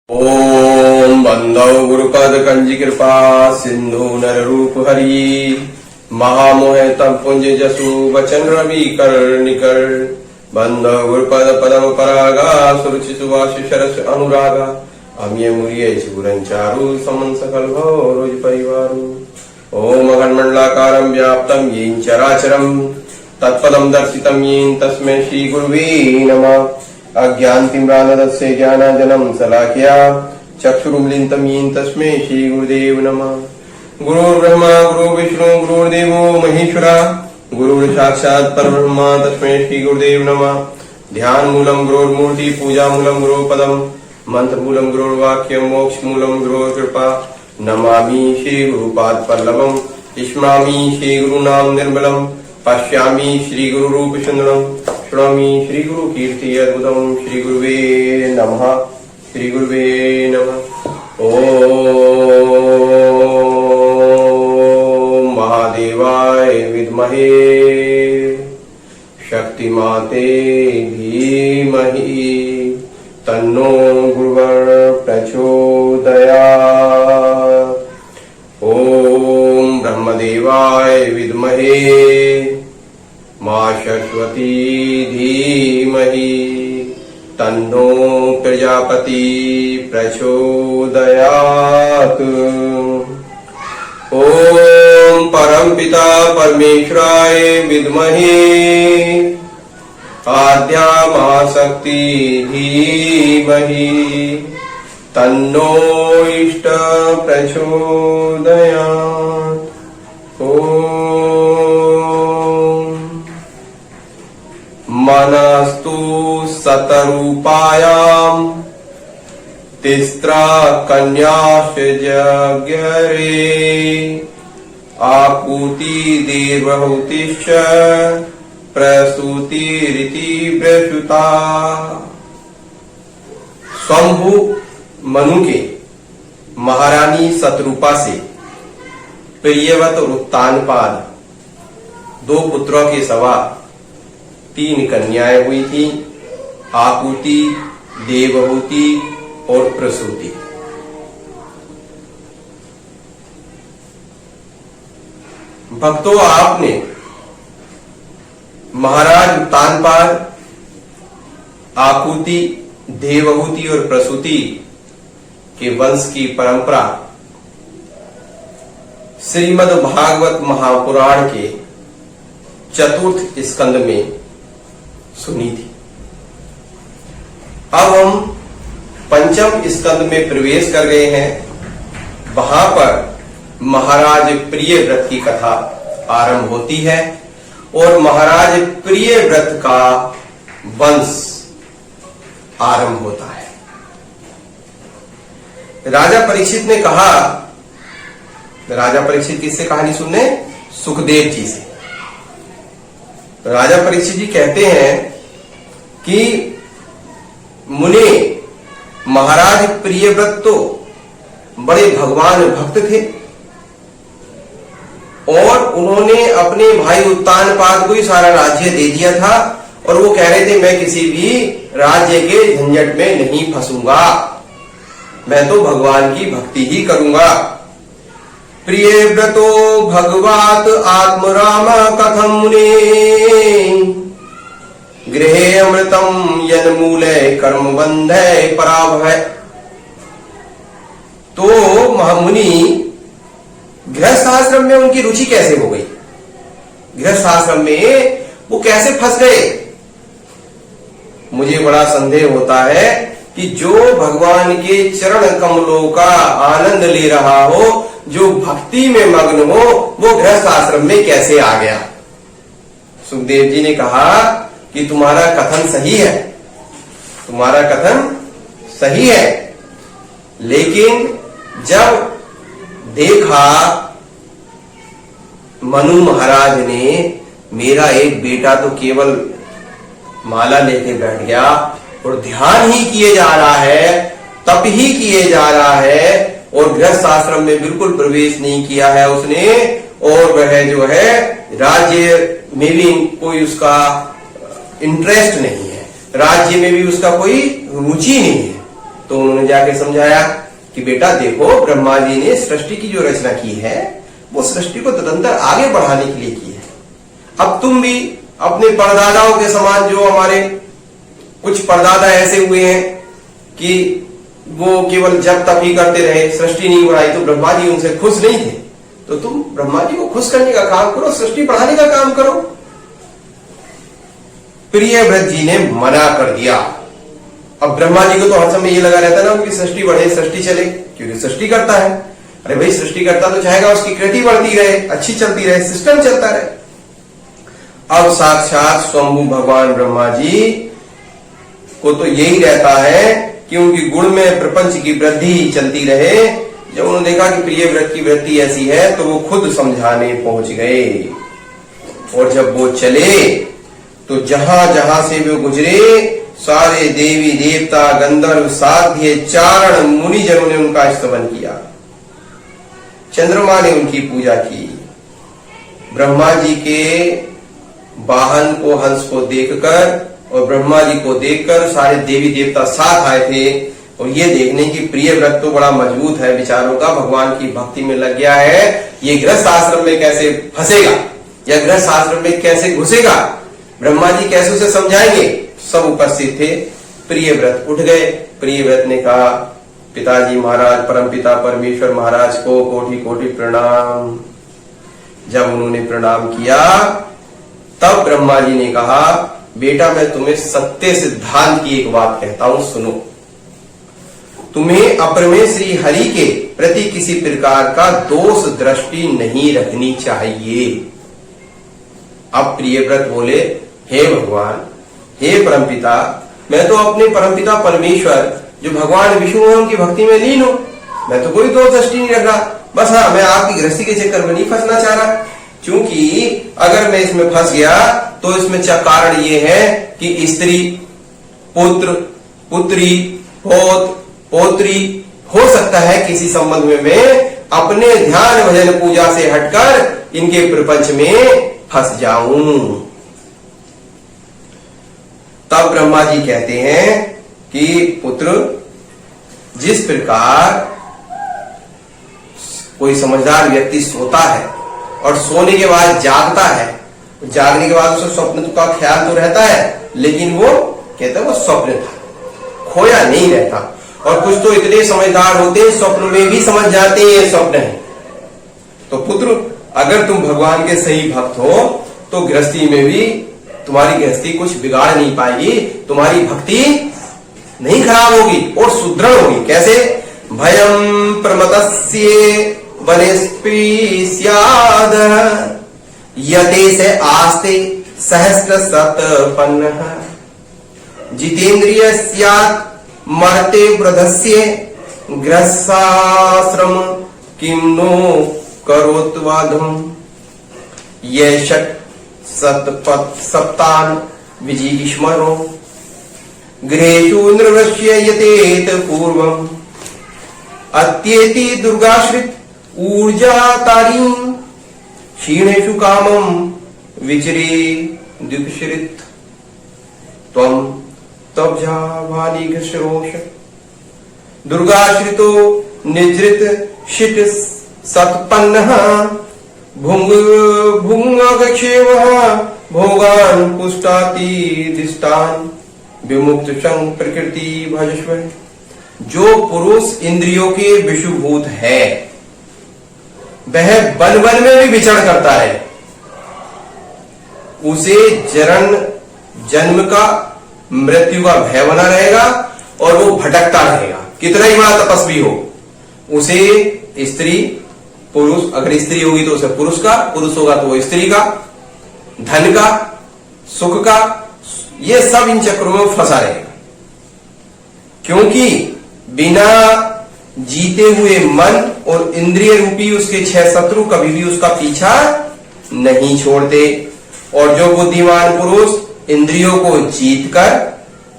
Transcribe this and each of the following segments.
ओम बंधौ गुरुपद कंज कृपा सिंधु नर रूप हरि महामोह तब पुंज जसु वचन रवि कर निकर बंधौ गुरुपद पदम परागा सुरुचि सुवासु शरस अनुरागा अमिय मुरिये चिगुरंचारु समन सकल भव रोज परिवारु ओम अखंडमंडलाकारं व्याप्तं येन चराचरं तत्पदं दर्शितं येन तस्मै श्री गुरुवे नमः अज्ञानतिम्रान्धस्य ज्ञानांजनं शलाकया चक्षुरुन्मीलितं येन तस्मै श्री गुरुदेव नमः। गुरुर्ब्रह्मा गुरुर्विष्णु गुरुर्देवो महेश्वरा गुरुर्साक्षात् परब्रह्म तस्मै श्री गुरुदेव नमः। ध्यान मूलम गुरुर्मूर्ति पूजा मूलम गुरुपदम मंत्र मूलम गुरुर्वाक्यम मोक्ष मूलम गुरुर्कृपा नमामि श्री गुरुपाद पल्लवम स्मरामि श्री गुरुनाम निर्मलम पश्यामि श्री गुरुरूप सुंदरम श्रोमि श्री गुरु कीर्ति अद्भुतम श्री गुरुवे नमः श्री गुरुवे नमः। ओम महादेवाय विद्महे शक्तिमाते धीमहि तन्नो गुरुवर प्रचोदयात्। ओम ब्रह्मदेवाय विद्महे मां सरस्वती धीमहि तन्नो प्रजापति प्रचोदयात्। ओम परमपिता परमेश्वराय विद्महे आद्या मां शक्ति धीमहि तन्नो इष्ट प्रचोदयात्। मनस्तु शतरूपायां तिस्रा कन्याश्च जज्ञरे आकुति देवहूतिश्च प्रसूतिरिति प्रसूता। स्वयंभू मनु के महारानी शतरूपा से प्रियवत उत्तानपाद दो पुत्रों के सवा 3 कन्याएं हुई थी, आकुति, देवहूति और प्रसूति। भक्तों, आपने महाराज उत्तानपाद, आकुति, देवहूति और प्रसूति के वंश की परंपरा श्रीमद् भागवत महापुराण के चतुर्थ स्कंद में सुनी थी। अब हम पंचम स्कंद में प्रवेश कर गए हैं। वहां पर महाराज प्रियव्रत की कथा आरंभ होती है और महाराज प्रियव्रत का वंश आरंभ होता है। राजा परीक्षित ने कहा, राजा परीक्षित किससे कहानी सुनने? सुखदेव जी से। राजा परीक्षित जी कहते हैं कि मुनि महाराज प्रियव्रत तो बड़े भगवान भक्त थे और उन्होंने अपने भाई उत्तानपाद को ही सारा राज्य दे दिया था और वो कह रहे थे मैं किसी भी राज्य के झंझट में नहीं फंसूंगा, मैं तो भगवान की भक्ति ही करूंगा। प्रियव्रतो भगवात आत्मराम कथम मुने गृहे अमृतम यन्मूले कर्म बंधे पराभव। तो महामुनि गृहस्थ आश्रम में उनकी रुचि कैसे हो गई? गृहस्थ आश्रम में वो कैसे फंस गए? मुझे बड़ा संदेह होता है कि जो भगवान के चरण कमलों का आनंद ले रहा हो, जो भक्ति में मग्न हो, वो गृहस्थ आश्रम में कैसे आ गया? सुखदेव जी ने कहा कि तुम्हारा कथन सही है, तुम्हारा कथन सही है, लेकिन जब देखा मनु महाराज ने मेरा एक बेटा तो केवल माला लेके बैठ गया और ध्यान ही किए जा रहा है, तप ही किए जा रहा है और गृहस्थ आश्रम में बिल्कुल प्रवेश नहीं किया है उसने, और वह जो है राज्य में भी कोई उसका इंटरेस्ट नहीं है, राज्य में भी उसका कोई रुचि नहीं है, तो उन्होंने जाके समझाया कि बेटा देखो, ब्रह्मा जी ने सृष्टि की जो रचना की है वो सृष्टि को तदंतर आगे बढ़ाने के लिए की है। अब तुम भी अपने परदादाओं के समान, जो हमारे कुछ परदादा ऐसे हुए हैं कि वो केवल जब तप ही करते रहे, सृष्टि नहीं बढ़ाई, तो ब्रह्मा जी उनसे खुश नहीं थे। तो तुम ब्रह्मा जी को खुश करने का काम करो, सृष्टि बढ़ाने का काम करो। प्रियव्रत जी ने मना कर दिया। अब ब्रह्मा जी को तो हर समय ये लगा रहता है ना उनकी सृष्टि बढ़े, सृष्टि चले, क्योंकि सृष्टि करता है। अरे भाई, सृष्टि करता तो चाहेगा उसकी कृति बढ़ती रहे, अच्छी चलती रहे, सिस्टम चलता रहे। अब साक्षात स्वयंभू भगवान ब्रह्मा जी को तो यही रहता है कि उनकी गुण में प्रपंच की वृद्धि चलती रहे। जब उन्होंने देखा कि प्रियव्रत की वृत्ति ऐसी है तो वो खुद समझाने पहुंच गए। और जब वो चले तो जहां जहां से वे गुजरे, सारे देवी देवता, गंधर्व, साध्य, चारण, मुनिजनों ने उनका स्तवन किया। चंद्रमा ने उनकी पूजा की। ब्रह्मा जी के वाहन को, हंस को देखकर और ब्रह्मा जी को देखकर सारे देवी देवता साथ आए थे और ये देखने की प्रियव्रत तो बड़ा मजबूत है विचारों का, भगवान की भक्ति में लग गया है, ये गृहस्थ आश्रम में कैसे फंसेगा या गृहस्थ आश्रम में कैसे घुसेगा, ब्रह्मा जी कैसे उसे समझाएंगे। सब उपस्थित थे। प्रियव्रत उठ गए। प्रियव्रत ने कहा, पिताजी महाराज, परमपिता परमेश्वर महाराज को कोटि कोटि प्रणाम। जब उन्होंने प्रणाम किया तब ब्रह्मा जी ने कहा, बेटा मैं तुम्हें सत्य सिद्धांत की एक बात कहता हूं, सुनो। तुम्हें अपने श्री हरि के प्रति किसी प्रकार का दोष दृष्टि नहीं रखनी चाहिए। अब प्रियव्रत बोले, हे भगवान, हे परमपिता, मैं तो अपने परमपिता परमेश्वर जो भगवान विष्णु है उनकी भक्ति में लीन हूं, मैं तो कोई दोष दृष्टि नहीं रख रहा। बस हाँ, मैं आपकी गृहस्थी के चक्कर में नहीं फंसना चाह रहा, क्योंकि अगर मैं इसमें फंस गया तो इसमें कारण ये है कि स्त्री, पुत्र, पुत्री, पौत्र, पौत्री हो सकता है किसी संबंध में मैं अपने ध्यान भजन पूजा से हटकर इनके प्रपंच में फंस जाऊं। तब ब्रह्मा जी कहते हैं कि पुत्र, जिस प्रकार कोई समझदार व्यक्ति सोता है और सोने के बाद जागता है, जागने के बाद उसे स्वप्न का ख्याल तो रहता है, लेकिन वो कहता है वो स्वप्न था, खोया नहीं रहता। और कुछ तो इतने समझदार होते हैं, स्वप्न में भी समझ जाते हैं स्वप्न है। तो पुत्र, अगर तुम भगवान के सही भक्त हो तो गृहस्थी में भी तुम्हारी गृहस्थी कुछ बिगाड़ नहीं पाएगी, तुम्हारी भक्ति नहीं खराब होगी और सुदृढ़ होगी। कैसे? भयम प्रमतस्य वनस्पति स्याद यते से आस्ते सहस्र सतपन्नः जितेन्द्रिय स्यात् मर्ते वृद्धस्य गृहस्थाश्रम किं नो करोत्वाधम ये षट् सप्तान विजिगीष्मरो गृहेषु निर्वश्य यतेत पूर्वम् अत्येति दुर्गाश्रित ऊर्जातारीं क्षीणेषु कामं विचरे द्युपश्रित त्वं तब्जा भाली घृष्रोष दुर्गाश्रितो निजृत शिट सत्पन्नः भुंग भुंगक्षेमः भोगान् पुष्टाति दिष्टान् विमुक्त संग प्रकृति भजस्व। जो पुरुष इंद्रियों के विषुभूत है वह वन वन में भी विचरण करता है, उसे जन्म जन्म का मृत्यु का भय बना रहेगा और वो भटकता रहेगा, कितना ही बड़ा तपस्वी हो। उसे स्त्री पुरुष, अगर स्त्री होगी तो उसे पुरुष का, पुरुष होगा तो वो स्त्री का, धन का, सुख का, ये सब इन चक्रों में फंसा रहेगा। क्योंकि बिना जीते हुए मन और इंद्रिय रूपी उसके 6 शत्रु कभी भी उसका पीछा नहीं छोड़ते। और जो बुद्धिमान पुरुष इंद्रियों को जीतकर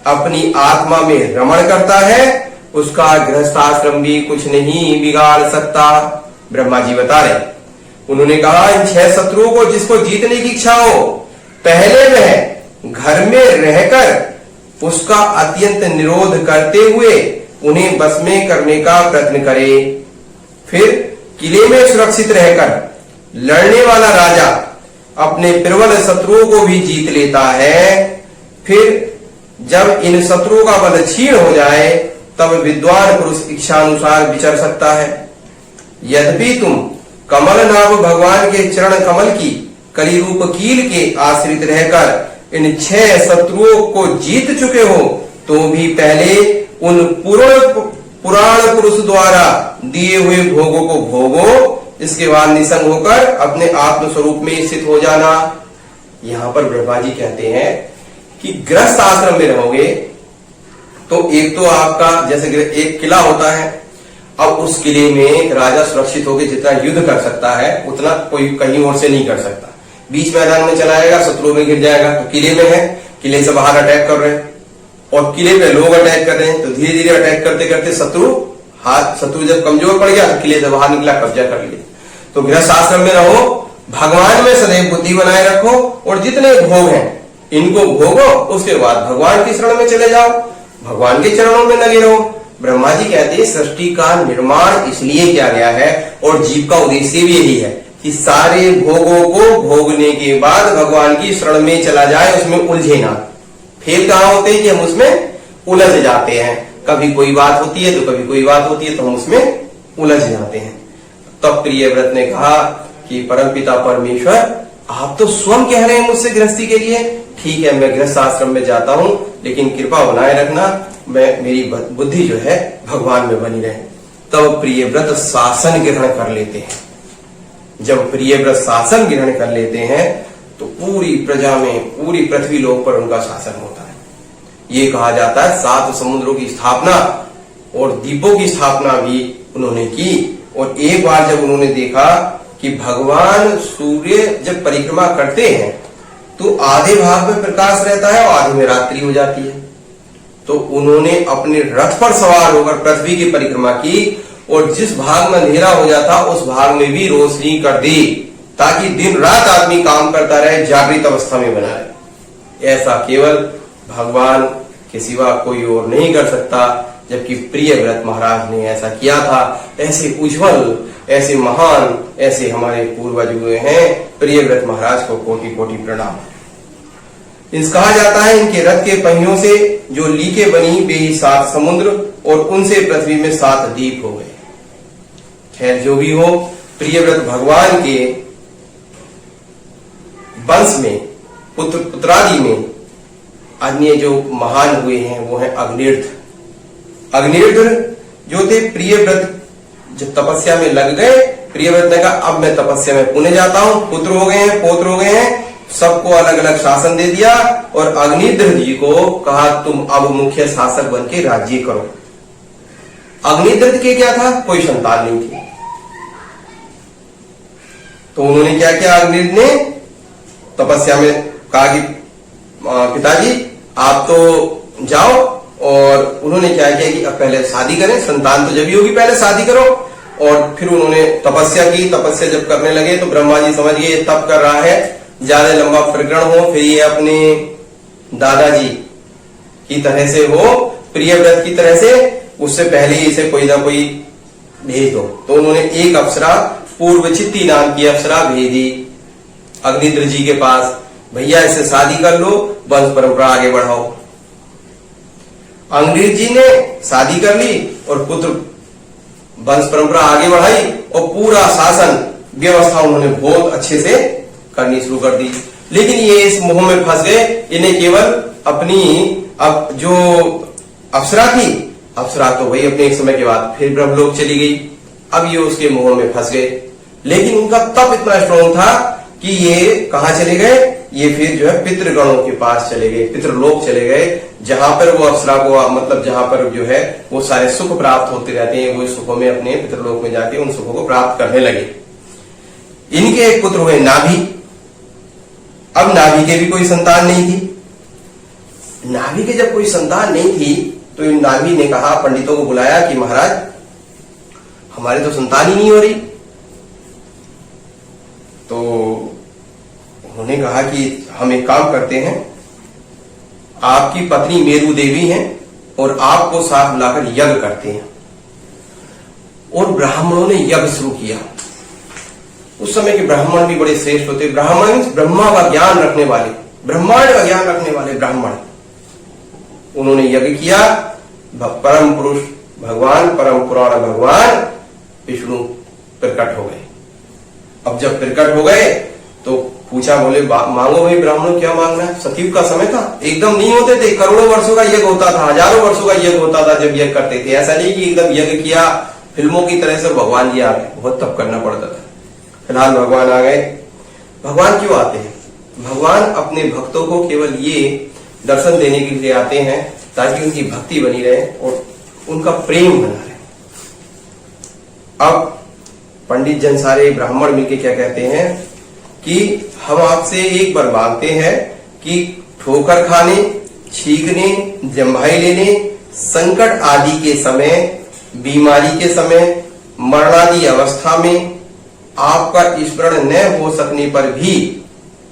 अपनी आत्मा में रमण करता है उसका गृहस्थाश्रम भी कुछ नहीं बिगाड़ सकता। ब्रह्मा जी बता रहे, उन्होंने कहा इन 6 शत्रुओं को जिसको जीतने की इच्छा हो, पहले वह घर में रहकर उसका अत्यंत निरोध करते हुए उन्हें बस में करने का प्रयत्न करे। फिर किले में सुरक्षित रहकर लड़ने वाला राजा अपने प्रबल शत्रुओं को भी जीत लेता है। फिर जब इन शत्रुओं का बल क्षीण हो जाए तब विद्वान पुरुष इच्छानुसार विचर सकता है। यद्यपि तुम कमल नाभ भगवान के चरण कमल की कली रूप कील के आश्रित रहकर इन 6 शत्रुओं को जीत चुके हो, तो भी पहले उन पुराण पुरुष द्वारा दिए हुए भोगों को भोगो। इसके बाद निसंग होकर अपने आत्म स्वरूप में स्थित हो जाना। यहां पर ब्रह्मा जी कहते हैं कि गृहस्थ आश्रम में रहोगे तो एक तो आपका जैसे एक किला होता है, अब उस किले में राजा सुरक्षित होकर जितना युद्ध कर सकता है उतना कोई कहीं और से नहीं कर सकता। बीच मैदान में चलाएगा, शत्रुओं में गिर जाएगा। तो किले में है, किले से बाहर अटैक कर रहे हैं और किले पे लोग अटैक कर रहे हैं, तो धीरे धीरे अटैक करते करते शत्रु जब कमजोर पड़ गया तो किले से बाहर निकला, कब्जा कर लिया। तो गृहस्थ आश्रम में रहो, भगवान में सदैव बुद्धि बनाए रखो और जितने भोग हैं इनको भोगो। उसके बाद भगवान की शरण में चले जाओ, भगवान के चरणों में लगे रहो। ब्रह्मा जी कहते हैं सृष्टि का निर्माण इसलिए किया गया है और जीव का उद्देश्य भी यही है कि सारे भोगों को भोगने के बाद भगवान की शरण में चला जाए, उसमें उलझे ना। फेल कहां होते हैं कि हम उसमें उलझ जाते हैं। कभी कोई बात होती है तो कभी कोई बात होती है तो हम उसमें उलझ जाते हैं। तब प्रियव्रत ने कहा कि परमपिता परमेश्वर, आप तो स्वयं कह रहे हैं मुझसे गृहस्थी के लिए, ठीक है मैं गृहस्थ आश्रम में जाता हूं, लेकिन कृपा बनाए रखना, मेरी बुद्धि जो है भगवान में बनी रहे। तब प्रियव्रत शासन ग्रहण कर लेते हैं। जब प्रियव्रत शासन ग्रहण कर लेते हैं तो पूरी प्रजा में, पूरी पृथ्वी लोक पर उनका शासन होता है। ये कहा जाता है 7 समुद्रों की स्थापना और द्वीपों की स्थापना भी उन्होंने की। और एक बार जब उन्होंने देखा कि भगवान सूर्य जब परिक्रमा करते हैं तो आधे भाग में प्रकाश रहता है और आधे में रात्रि हो जाती है, तो उन्होंने अपने रथ पर सवार होकर पृथ्वी की परिक्रमा की और जिस भाग में अंधेरा हो जाता उस भाग में भी रोशनी कर दी, ताकि दिन रात आदमी काम करता रहे, जागृत अवस्था में बना रहे। ऐसा केवल भगवान के सिवा कोई और नहीं कर सकता, जबकि प्रियव्रत महाराज ने ऐसा किया था। ऐसे उज्जवल, ऐसे महान, ऐसे हमारे पूर्वज हुए हैं। प्रियव्रत महाराज को कोटि कोटि प्रणाम। कहा जाता है इनके रथ के पहियों से जो लीके बनी वे ही 7 समुद्र और उनसे पृथ्वी में 7 द्वीप हो गए। खैर जो भी हो, प्रियव्रत भगवान के वंश में, पुत्रादि में अन्य जो महान हुए हैं वो है अग्निर्ध। अग्निर्ध जो थे, प्रियव्रत जब तपस्या में लग गए, प्रियव्रत ने कहा अब मैं तपस्या में पुण्य जाता हूं, पुत्र हो गए हैं, पौत्र हो गए हैं, सबको अलग अलग शासन दे दिया और अग्निध्र जी को कहा तुम अब मुख्य शासक बन के राज्य करो। अग्निध्र के क्या था, कोई संतान नहीं थी, तो उन्होंने क्या किया, अग्निध्र ने तपस्या में कहा कि पिताजी आप तो जाओ, और उन्होंने क्या किया कि अब पहले शादी करें, संतान तो जब भी होगी पहले शादी करो। और फिर उन्होंने तपस्या की। तपस्या जब करने लगे तो ब्रह्मा जी समझ गए तप कर रहा है, ज्यादा लंबा प्रकरण हो, फिर ये अपने दादाजी की तरह से हो, प्रियव्रत की तरह से, उससे पहले इसे कोई ना कोई भेज दो। तो उन्होंने एक अप्सरा, पूर्वचित्ती नाम की अप्सरा भेजी अग्निध्र जी के पास, भैया इससे शादी कर लो, वंश परंपरा आगे बढ़ाओ। अग्निध्र जी ने शादी कर ली और पुत्र वंश परंपरा आगे बढ़ाई और पूरा शासन व्यवस्था उन्होंने बहुत अच्छे से करनी शुरू कर दी। लेकिन ये इस मोह में फंस गए, इन्हें केवल अपनी अब जो अप्सरा थी, अप्सरा तो वही अपने एक समय के बाद फिर ब्रह्मलोक चली गई, अब ये उसके मोह में फंस गए। लेकिन उनका तप इतना स्ट्रॉन्ग था कि ये कहां चले गए, ये फिर जो है पितृगणों के पास चले गए, पितृलोक चले गए, जहां पर वो अप्सरा को, मतलब जहां पर जो है वो सारे सुख प्राप्त होते रहते हैं, वो सुखों में अपने पितृलोक में जाके उन सुखों को प्राप्त करने लगे। इनके एक पुत्र हुए नाभि। अब नाभि के भी कोई संतान नहीं थी। नाभि के जब कोई संतान नहीं थी तो इन नाभि ने कहा, पंडितों को बुलाया कि महाराज हमारी तो संतान ही नहीं हो रही। तो उन्होंने कहा कि हम एक काम करते हैं, आपकी पत्नी मेरू देवी हैं, और आग को साथ मिलाकर यज्ञ करते हैं। और ब्राह्मणों ने यज्ञ शुरू किया। उस समय के ब्राह्मण भी बड़े श्रेष्ठ होते। ब्राह्मण मीन्स ब्रह्मा का ज्ञान रखने वाले, ब्रह्मांड का ज्ञान रखने वाले ब्राह्मण। उन्होंने यज्ञ किया। परम पुरुष भगवान, परम पुराण भगवान विष्णु प्रकट हो गए। अब जब प्रकट हो गए तो पूछा, बोले मांगो भाई ब्राह्मणों, क्या मांगना है। सतयुग का समय था, एकदम नहीं होते थे, करोड़ों वर्षों का यज्ञ होता था, हजारों वर्षों का यज्ञ होता था जब यज्ञ करते थे। ऐसा नहीं कि एकदम यज्ञ किया फिल्मों की तरह से भगवान जी आ गए, बहुत तप करना पड़ता था। फिलहाल भगवान आ गए। भगवान क्यों आते हैं? भगवान अपने भक्तों को केवल ये दर्शन देने के लिए आते हैं ताकि उनकी भक्ति बनी रहे और उनका प्रेम बना रहे। अब पंडित जन सारे ब्राह्मण मिलके क्या कहते हैं कि हम आपसे एक बार मांगते हैं कि ठोकर खाने, छींकने, जम्भाई लेने, संकट आदि के समय, बीमारी के समय, मरणादि अवस्था में आपका स्मरण न हो सकने पर भी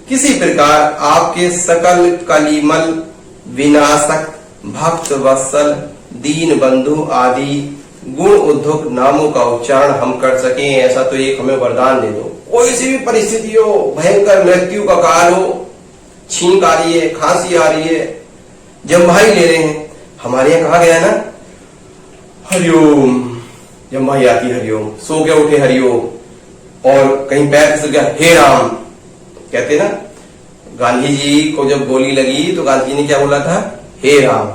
किसी प्रकार आपके सकल कलिमल विनाशक भक्त वत्सल दीन बंधु आदि गुण उद्धव नामों का उच्चारण हम कर सकें, ऐसा तो एक हमें वरदान दे दो। कोई सी भी परिस्थिति हो, भयंकर मृत्यु का काल हो, छींक आ रही है, खांसी आ रही है, जम्भाई ले रहे हैं। हमारे यहाँ कहा गया ना, हरिओम, जम्भाई आती हरिओम, सो के उठे हरिओम, और कहीं पैर फिसल गया हे राम कहते ना। गांधी जी को जब गोली लगी तो गांधी जी ने क्या बोला था? हे राम।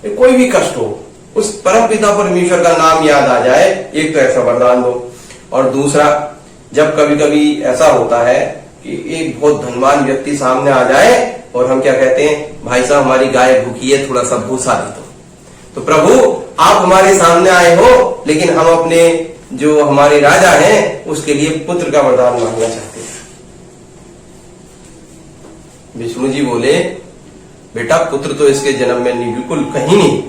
कोई भी कष्ट हो, उस परम पिता परमेश्वर का नाम याद आ जाए, एक तो ऐसा वरदान दो। और दूसरा, जब कभी कभी ऐसा होता है कि एक बहुत धनवान व्यक्ति सामने आ जाए और हम क्या कहते हैं, भाई साहब हमारी गाय भूखी है, थोड़ा सा भूसा दे दो। तो प्रभु आप हमारे सामने आए हो, लेकिन हम अपने जो हमारे राजा हैं उसके लिए पुत्र का वरदान मांगना चाहते हैं। विष्णु जी बोले, बेटा पुत्र तो इसके जन्म में नहीं, बिल्कुल कहीं नहीं।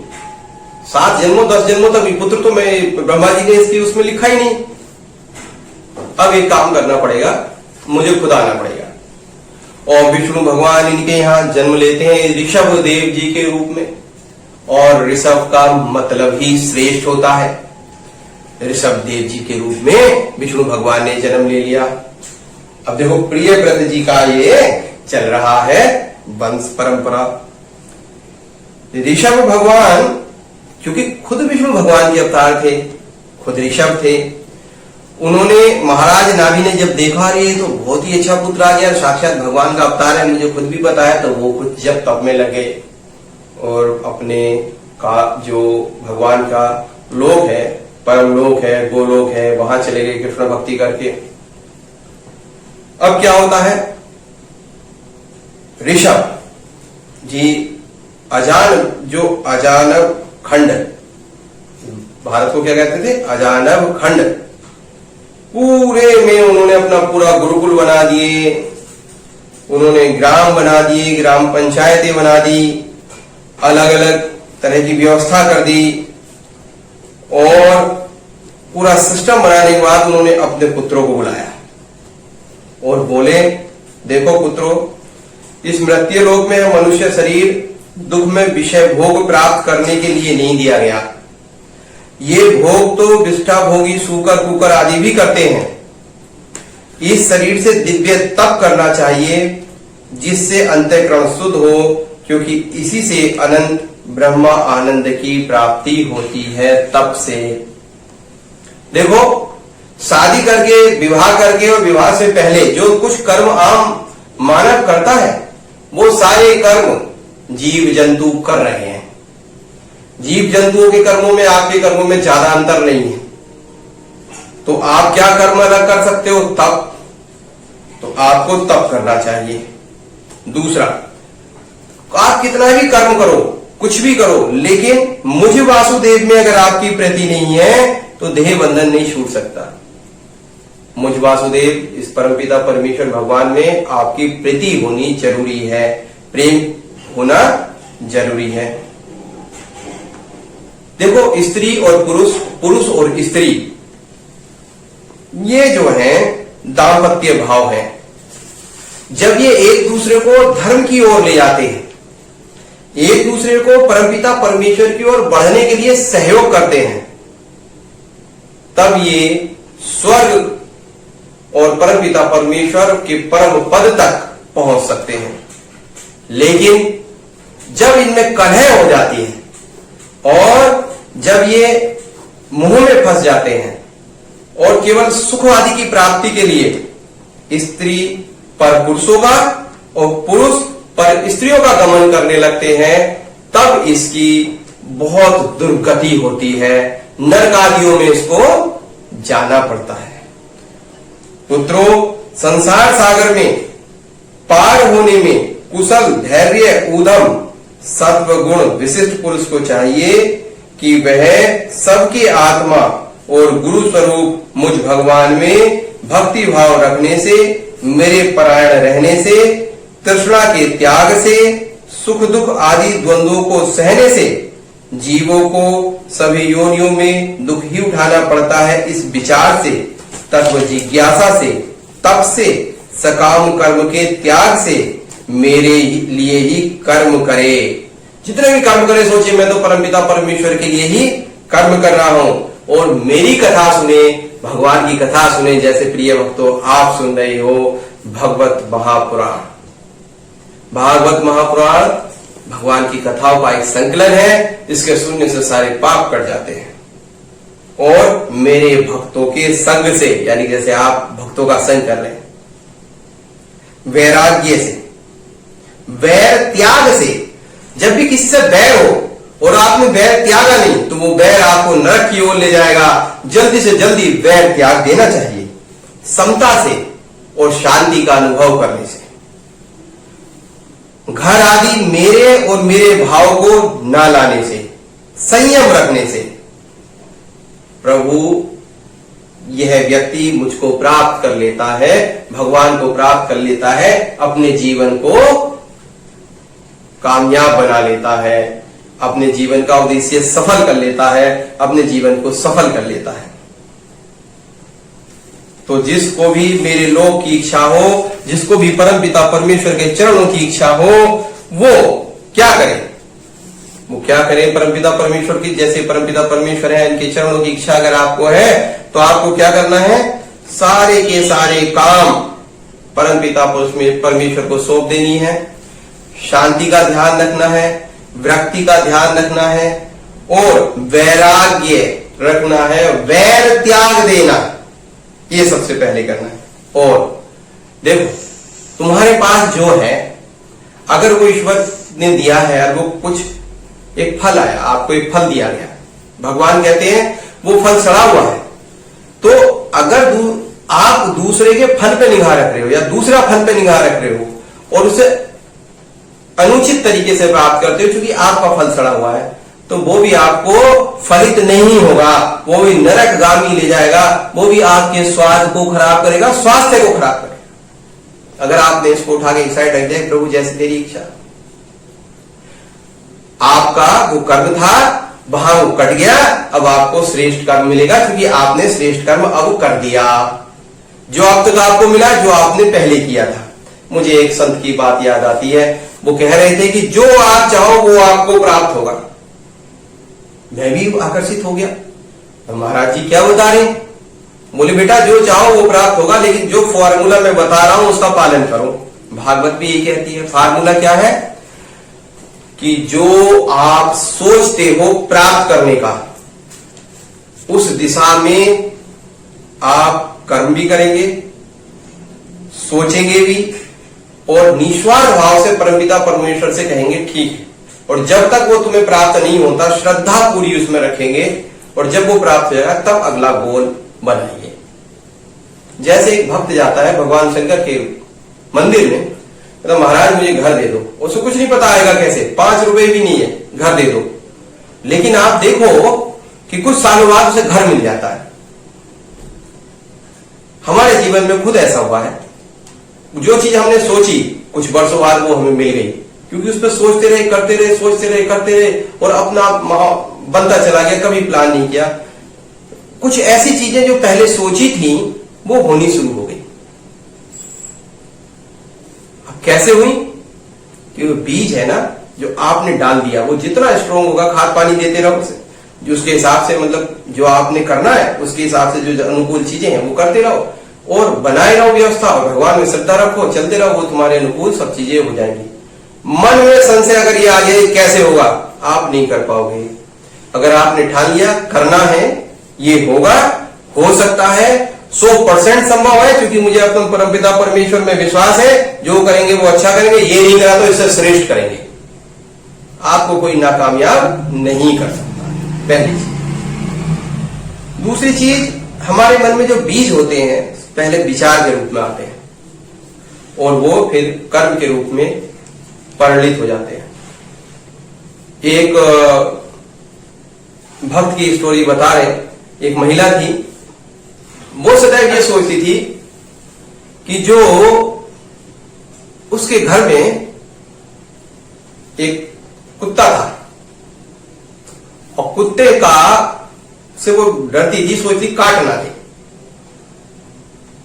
7 जन्मों 10 जन्मों तक भी पुत्र तो मैं, ब्रह्मा जी ने इसकी उसमें लिखा ही नहीं। अब एक काम करना पड़ेगा, मुझे खुद आना पड़ेगा। और विष्णु भगवान इनके यहाँ जन्म लेते हैं ऋषभ देव जी के रूप में। और ऋषभ का मतलब ही श्रेष्ठ होता है। ऋषभ देव जी के रूप में विष्णु भगवान ने जन्म ले लिया। अब देखो प्रियव्रत जी का ये चल रहा है वंश परंपरा। ऋषभ भगवान, क्योंकि खुद विष्णु भगवान के अवतार थे, खुद ऋषभ थे, उन्होंने महाराज नाभि ने जब देखा ये तो बहुत ही अच्छा पुत्र आ गया, साक्षात भगवान का अवतार है, मुझे खुद भी बताया, तो वो खुद जब तप में लगे और अपने का जो भगवान का लोक है, परम लोक है, गोलोक है, वहां चले गए कृष्ण भक्ति करके। अब क्या होता है, ऋषभ जी अजानव खंड, भारत को क्या कहते थे? अजानव खंड। पूरे में उन्होंने अपना पूरा गुरुकुल बना दिए, उन्होंने ग्राम बना दिए, ग्राम पंचायतें बना दी, अलग अलग तरह की व्यवस्था कर दी और पूरा सिस्टम बनाने के बाद उन्होंने अपने पुत्रों को बुलाया और बोले, देखो पुत्रों, इस मृत्यु लोक में मनुष्य शरीर दुख में विषय भोग प्राप्त करने के लिए नहीं दिया गया। ये भोग तो विष्ठा भोगी सूकर कुकर आदि भी करते हैं। इस शरीर से दिव्य तप करना चाहिए जिससे अंतःकरण शुद्ध हो, क्योंकि इसी से अनंत ब्रह्मा आनंद की प्राप्ति होती है तप से। देखो, शादी करके, विवाह करके और विवाह से पहले जो कुछ कर्म आम मानव करता है, वो सारे कर्म जीव जंतु कर रहे हैं। जीव जंतुओं के कर्मों में आपके कर्मों में ज्यादा अंतर नहीं है। तो आप क्या कर्म अलग कर सकते हो? तप। तो आपको तप करना चाहिए। दूसरा, आप कितना भी कर्म करो, कुछ भी करो, लेकिन मुझ वासुदेव में अगर आपकी प्रीति नहीं है तो देह बंधन नहीं छूट सकता। मुझ वासुदेव, इस परमपिता परमेश्वर भगवान में आपकी प्रीति होनी जरूरी है, प्रेम होना जरूरी है। देखो, स्त्री और पुरुष, पुरुष और स्त्री, ये जो है दाम्पत्य भाव है। जब ये एक दूसरे को धर्म की ओर ले जाते हैं, एक दूसरे को परमपिता परमेश्वर की ओर बढ़ने के लिए सहयोग करते हैं, तब ये स्वर्ग और परमपिता परमेश्वर के परम पद तक पहुंच सकते हैं। लेकिन जब इनमें कलह हो जाती है और जब ये मुंह में फंस जाते हैं और केवल सुख आदि की प्राप्ति के लिए स्त्री पर पुरुषों का और पुरुष पर स्त्रियों का गमन करने लगते हैं, तब इसकी बहुत दुर्गति होती है, नरक आदियों में इसको जाना पड़ता है। पुत्रों, संसार सागर में पार होने में कुशल, धैर्य, उद्यम, सत्व गुण विशिष्ट पुरुष को चाहिए कि वह सबके आत्मा और गुरु स्वरूप मुझ भगवान में भक्ति भाव रखने से, मेरे परायण रहने से, तृष्णा के त्याग से, सुख दुख आदि द्वंद्वों को सहने से जीवों को सभी योनियों में दुख ही उठाना पड़ता है, इस विचार से, तत्व जिज्ञासा से, तप से, सकाम कर्म के त्याग से मेरे लिए ही कर्म करे। जितने भी कर्म करे सोचिए मैं तो परमपिता परमेश्वर के लिए ही कर्म कर रहा हूं और मेरी कथा सुने, भगवान की कथा सुने। जैसे प्रिय भक्तों आप सुन रहे हो भागवत महापुराण। भागवत महापुराण भगवान की कथाओं का एक संकलन है, इसके सुनने से सारे पाप कट जाते हैं। और मेरे भक्तों के संग से, यानी जैसे आप भक्तों का संग कर रहे हैं, वैराग्य से, वैर त्याग से, जब भी किसी से बैर हो और आपने बैर त्यागा नहीं तो वो बैर आपको नरक की ओर ले जाएगा। जल्दी से जल्दी बैर त्याग देना चाहिए, समता से और शांति का अनुभव करने से। घर आदि मेरे और मेरे भाव को ना लाने से, संयम रखने से प्रभु यह व्यक्ति मुझको प्राप्त कर लेता है, भगवान को प्राप्त कर लेता है, अपने जीवन को कामयाब बना लेता है, अपने जीवन का उद्देश्य सफल कर लेता है, अपने जीवन को सफल कर लेता है। तो जिसको भी मेरे लोक की इच्छा हो, जिसको भी परमपिता परमेश्वर के चरणों की इच्छा हो, वो क्या करे? वो क्या करे? परमपिता परमेश्वर की, जैसे परमपिता परमेश्वर है, इनके चरणों की इच्छा अगर आपको है तो आपको क्या करना है? सारे के सारे काम परमपिता परमेश्वर को सौंप देनी है। शांति का ध्यान रखना है, विरक्ति का ध्यान रखना है और वैराग्य रखना है, वैर त्याग देना, ये सबसे पहले करना है। और देखो तुम्हारे पास जो है, अगर वो ईश्वर ने दिया है और वो कुछ एक फल आया, आपको एक फल दिया गया, भगवान कहते हैं वो फल सड़ा हुआ है, तो अगर आप दूसरे के फल पे निगाह रख रहे हो या दूसरा फल पे निगाह रख रहे हो और उसे अनुचित तरीके से प्राप्त करते हो, क्योंकि आपका फल सड़ा हुआ है, तो वो भी आपको फलित नहीं होगा, वो भी नरकगामी ले जाएगा, वो भी आपके स्वाद को खराब करेगा, स्वास्थ्य को खराब करेगा। अगर आपने इसको उठा के साइड रख दिया, प्रभु जैसे तेरी इच्छा, आपका वो कर्म था वहां वो कट गया, अब आपको श्रेष्ठ कर्म मिलेगा, क्योंकि आपने श्रेष्ठ कर्म अब कर दिया। जो अब तक आपको मिला, जो आपने पहले किया था। मुझे एक संत की बात याद आती है, वो कह रहे थे कि जो आप चाहो वो आपको प्राप्त होगा। मैं भी आकर्षित हो गया, तो महाराज जी क्या बता रहे? बोले बेटा जो चाहो वो प्राप्त होगा, लेकिन जो फॉर्मूला मैं बता रहा हूं उसका पालन करो। भागवत भी ये कहती है। फार्मूला क्या है? कि जो आप सोचते हो प्राप्त करने का, उस दिशा में आप कर्म भी करेंगे, सोचेंगे भी, और निस्वार्थ भाव से परमपिता परमेश्वर से कहेंगे ठीक है। और जब तक वो तुम्हें प्राप्त नहीं होता, श्रद्धा पूरी उसमें रखेंगे, और जब वो प्राप्त हो जाएगा तब अगला गोल बनाइए। जैसे एक भक्त जाता है भगवान शंकर के मंदिर में, तो महाराज मुझे घर दे दो, उसको कुछ नहीं पता आएगा कैसे, 5 रुपए भी नहीं है, घर दे दो। लेकिन आप देखो कि कुछ सालों बाद उसे घर मिल जाता है। हमारे जीवन में खुद ऐसा हुआ है, जो चीज हमने सोची कुछ वर्षों बाद वो हमें मिल गई, क्योंकि उस पर सोचते रहे, करते रहे, सोचते रहे, करते रहे, और अपना बनता चला गया, कभी प्लान नहीं किया। कुछ ऐसी चीजें जो पहले सोची थी वो होनी शुरू हो गई। अब कैसे हुई? कि वो बीज है ना, जो आपने डाल दिया वो जितना स्ट्रोंग होगा, खाद पानी देते रहो उसे, जो उसके हिसाब से मतलब जो आपने करना है उसके हिसाब से जो अनुकूल चीजें हैं वो करते रहो और बनाए रहो व्यवस्था, और भगवान में श्रद्धा रखो, चलते रहो, वो तुम्हारे अनुकूल सब चीजें हो जाएंगी। मन में संशय अगर ये आ जाए कैसे होगा, आप नहीं कर पाओगे। अगर आपने ठान लिया करना है, ये होगा, हो सकता है, 100% संभव है, क्योंकि मुझे अपने परमपिता परमेश्वर में विश्वास है, जो करेंगे वो अच्छा करेंगे, ये नहीं करा तो इससे श्रेष्ठ करेंगे, आपको कोई नाकामयाब नहीं कर सकता। पहली चीज। दूसरी चीज, हमारे मन में जो बीज होते हैं पहले विचार के रूप में आते हैं और वो फिर कर्म के रूप में परिणित हो जाते हैं। एक भक्त की स्टोरी बता रहे, एक महिला थी, वो सदैव ये सोचती थी कि जो उसके घर में एक कुत्ता था और कुत्ते का से वो डरती थी, सोचती काट ना दे,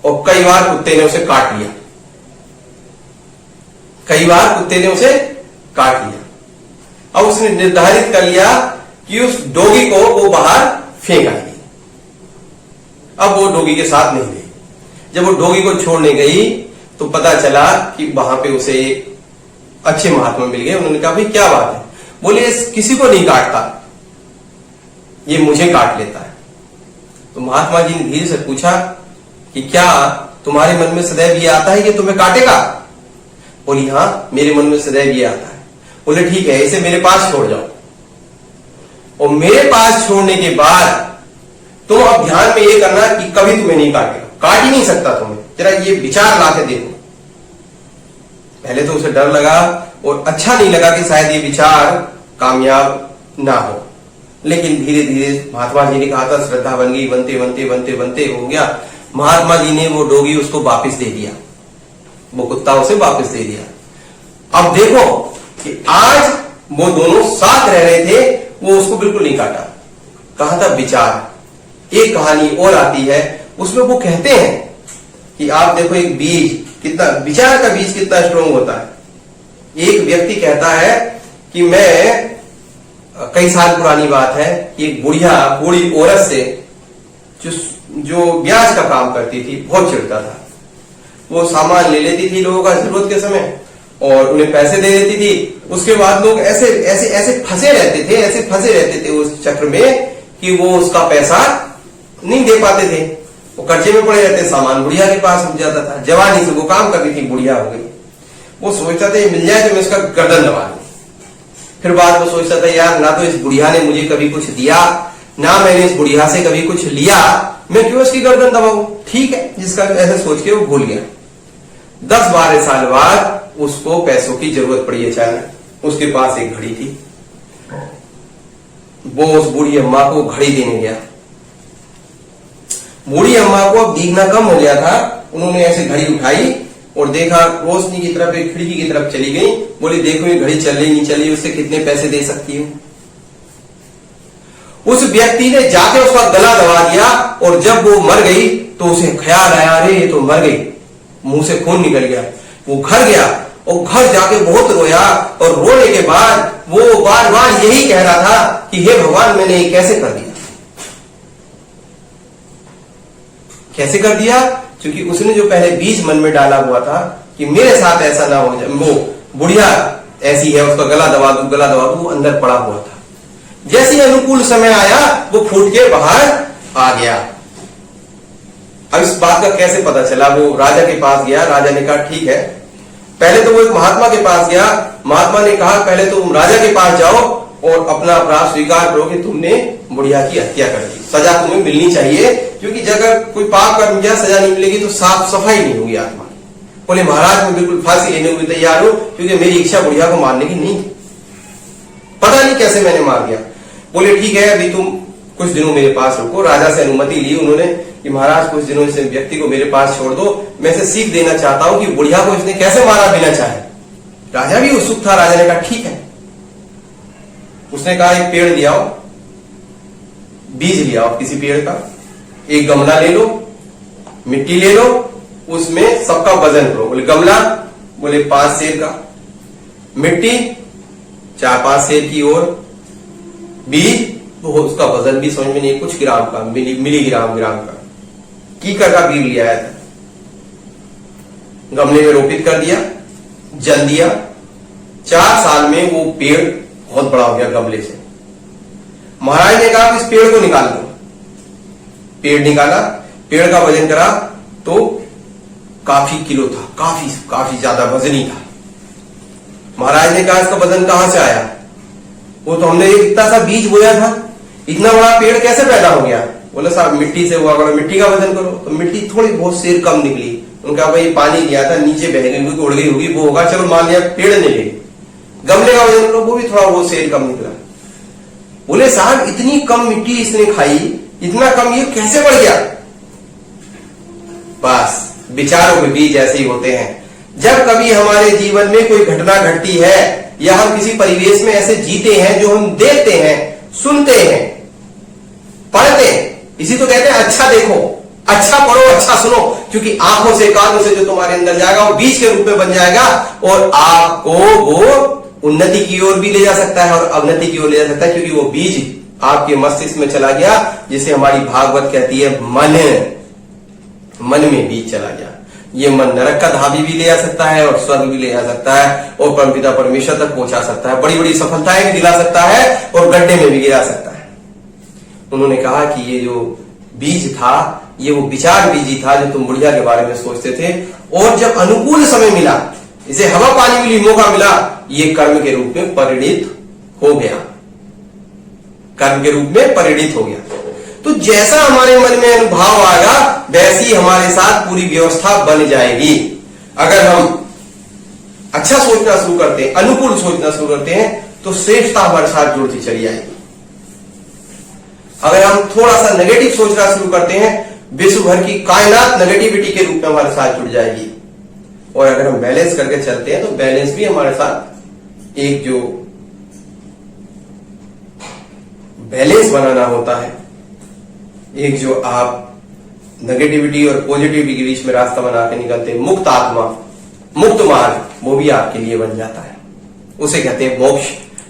और कई बार कुत्ते ने उसे काट लिया, कई बार कुत्ते ने उसे काट लिया। अब उसने निर्धारित कर लिया कि उस डॉगी को वो बाहर फेंक आएगी। अब वो डॉगी के साथ नहीं गई। जब वो डॉगी को छोड़ने गई तो पता चला कि वहां पे उसे एक अच्छे महात्मा मिल गए। उन्होंने कहा भाई क्या बात है? बोले किसी को नहीं काटता, ये मुझे काट लेता है। तो महात्मा जी ने धीरे से पूछा कि क्या तुम्हारे मन में सदैव ये आता है कि तुम्हें काटेगा? बोली हाँ, मेरे मन में सदैव ये आता है। बोले ठीक है, इसे मेरे पास छोड़ जाओ, और मेरे पास छोड़ने के बाद तुम अब ध्यान में ये करना कि कभी तुम्हें नहीं काटेगा, काट ही नहीं सकता तुम्हें, जरा ये विचार लाके देखो। पहले तो उसे डर लगा और अच्छा नहीं लगा कि शायद ये विचार कामयाब ना हो, लेकिन धीरे धीरे महात्मा जी ने कहा था, श्रद्धा बन गई, बनते बनते बनते बनते हो गया। महात्मा जी ने वो डॉगी उसको वापस दे दिया, वो कुत्ता उसे वापस दे दिया। अब देखो कि आज वो दोनों साथ रह रहे थे, वो उसको बिल्कुल नहीं काटा। कहा था विचार। एक कहानी और आती है, उसमें वो कहते हैं कि आप देखो एक बीज कितना, विचार का बीज कितना स्ट्रोंग होता है। एक व्यक्ति कहता है कि मैं, कई साल पुरानी बात है, एक बुढ़िया बूढ़ी औरत से जो ब्याज का काम करती थी बहुत चिढ़ता था। वो सामान ले लेती थी लोगों का जरूरत के समय और उन्हें पैसे दे देती थी। उसके बाद लोग ऐसे ऐसे ऐसे फंसे रहते थे उस चक्र में कि वो उसका पैसा नहीं दे पाते थे, वो कर्जे में पड़े रहते। सामान बुढ़िया के पास रुक जाता था। जवानी से वो काम करती थी, बुढ़िया हो गई। वो सोचता था मिल जाए तो मैं इसका गर्दन दबा दूं। फिर बाद में सोचता था यार, ना तो इस बुढ़िया ने मुझे कभी कुछ दिया, ना मैंने इस बुढ़िया से कभी कुछ लिया, मैं क्यों इसकी गर्दन दबाऊं। ठीक है, जिसका ऐसे सोच के वो भूल गया। 10-12 साल बाद उसको पैसों की जरूरत पड़ी अचानक। उसके पास एक घड़ी थी, वो उस बूढ़ी अम्मा को घड़ी देने गया। बूढ़ी अम्मा को अब दिखना कम हो गया था। उन्होंने ऐसे घड़ी उठाई और देखा, रोशनी की तरफ, एक खिड़की की तरफ चली गई। बोली देखो ये घड़ी चल रही नहीं चली, उससे कितने पैसे दे सकती हूँ। उस व्यक्ति ने जाके उसका गला दबा दिया और जब वो मर गई तो उसे ख्याल आया, अरे ये तो मर गई, मुंह से खून निकल गया। वो घर गया और घर जाके बहुत रोया, और रोने के बाद वो बार बार यही कह रहा था कि हे भगवान, मैंने ये कैसे कर दिया, कैसे कर दिया? क्योंकि उसने जो पहले बीज मन में डाला हुआ था कि मेरे साथ ऐसा ना हो जाए, वो बुढ़िया ऐसी है, उसका गला दबा दूं, वो अंदर पड़ा हुआ था। जैसे ही अनुकूल समय आया वो फूट के बाहर आ गया। अब इस बात का कैसे पता चला? वो राजा के पास गया। राजा ने कहा ठीक है। पहले तो वो एक महात्मा के पास गया। महात्मा ने कहा पहले तुम राजा के पास जाओ और अपना अपराध स्वीकार करो कि तुमने बुढ़िया की हत्या कर दी, सजा तुम्हें मिलनी चाहिए, क्योंकि अगर कोई पाप कर्म किया सजा नहीं मिलेगी तो साफ सफाई नहीं होगी आत्मा। बोले महाराज मैं बिल्कुल फांसी लेने को तैयार हूं, क्योंकि मेरी इच्छा बुढ़िया को मारने की नहीं थी, पता नहीं कैसे मैंने मार दिया। बोले ठीक है, अभी तुम कुछ दिनों मेरे पास रुको। राजा से अनुमति ली उन्होंने कि महाराज कुछ दिनों इस व्यक्ति को मेरे पास छोड़ दो, मैं इसे सीख देना चाहता हूं कि बुढ़िया को इसने कैसे मारा बिना चाहे। राजा भी उत्सुक था। राजा ने कहा ठीक है। उसने कहा एक पेड़ ले आओ, बीज ले आओ किसी पेड़ का, एक गमला ले लो, मिट्टी ले लो, उसमें सबका वजन करो। बोले गमला, बोले 5 सेर का, मिट्टी 4-5 सेर की ओर बीज, तो उसका वजन भी समझ में नहीं, कुछ ग्राम का, मिलीग्राम ग्राम का कीकर का बीज लिया था, गमले में रोपित कर दिया, जल दिया। 4 साल में वो पेड़ बहुत बड़ा हो गया गमले से। महाराज ने कहा कि इस पेड़ को निकाल दो। पेड़ निकाला, पेड़ का वजन करा तो काफी किलो था, काफी ज्यादा वजनी था। महाराज ने कहा इसका वजन कहां से आया? वो तो हमने इतना सा बीज बोया था, इतना बड़ा पेड़ कैसे पैदा हो गया? बोला साहब मिट्टी से हुआ, अगर मिट्टी का वजन करो तो मिट्टी थोड़ी बहुत सेर कम निकली। उनका भाई पानी लिया था, नीचे बह गई होगी, उड़ गई होगी, वो होगा, चलो मान लिया पेड़ निकले। गमले का वजन करो, वो भी थोड़ा बहुत सेर कम निकला। बोले साहब इतनी कम मिट्टी इसने खाई, इतना कम ये कैसे बढ़ गया? बस विचारों के बीज ऐसे ही होते हैं। जब कभी हमारे जीवन में कोई घटना घटती है या हम किसी परिवेश में ऐसे जीते हैं जो हम देखते हैं, सुनते हैं, पढ़ते हैं, इसी तो कहते हैं अच्छा देखो, अच्छा पढ़ो, अच्छा सुनो, क्योंकि आंखों से कानों से जो तुम्हारे अंदर जाएगा वो बीज के रूप में बन जाएगा और आपको वो उन्नति की ओर भी ले जा सकता है और अवनति की ओर ले जा सकता है, क्योंकि वो बीज आपके मस्तिष्क में चला गया, जिसे हमारी भागवत कहती है मन में बीज चला गया। ये मन नरक का धाबी भी ले जा सकता है और स्वर्ग भी ले जा सकता है और परमपिता परमेश्वर तक पहुंचा सकता है, बड़ी बड़ी सफलताएं भी दिला सकता है और गड्ढे में भी गिरा सकता है। उन्होंने कहा कि ये जो बीज था ये वो विचार बीज ही था जो तुम बुढ़िया के बारे में सोचते थे, और जब अनुकूल समय मिला, इसे हवा पानी मिली, मौका मिला, ये कर्म के रूप में परिणित हो गया, कर्म के रूप में परिणित हो गया। तो जैसा हमारे मन में अनुभाव आएगा वैसी हमारे साथ पूरी व्यवस्था बन जाएगी। अगर हम अच्छा सोचना शुरू करते हैं, अनुकूल सोचना शुरू करते हैं, तो श्रेष्ठता हमारे साथ जुड़ती चली जाएगी। अगर हम थोड़ा सा नेगेटिव सोचना शुरू करते हैं, विश्व भर की कायनात नेगेटिविटी के रूप में हमारे साथ जुड़ जाएगी। और अगर हम बैलेंस करके चलते हैं तो बैलेंस भी हमारे साथ, एक जो बैलेंस बनाना होता है, एक जो आप नेगेटिविटी और पॉजिटिविटी के बीच में रास्ता बना के निकलते हैं, मुक्त आत्मा, मुक्त मार्ग, वो भी आपके लिए बन जाता है। उसे कहते हैं मोक्ष।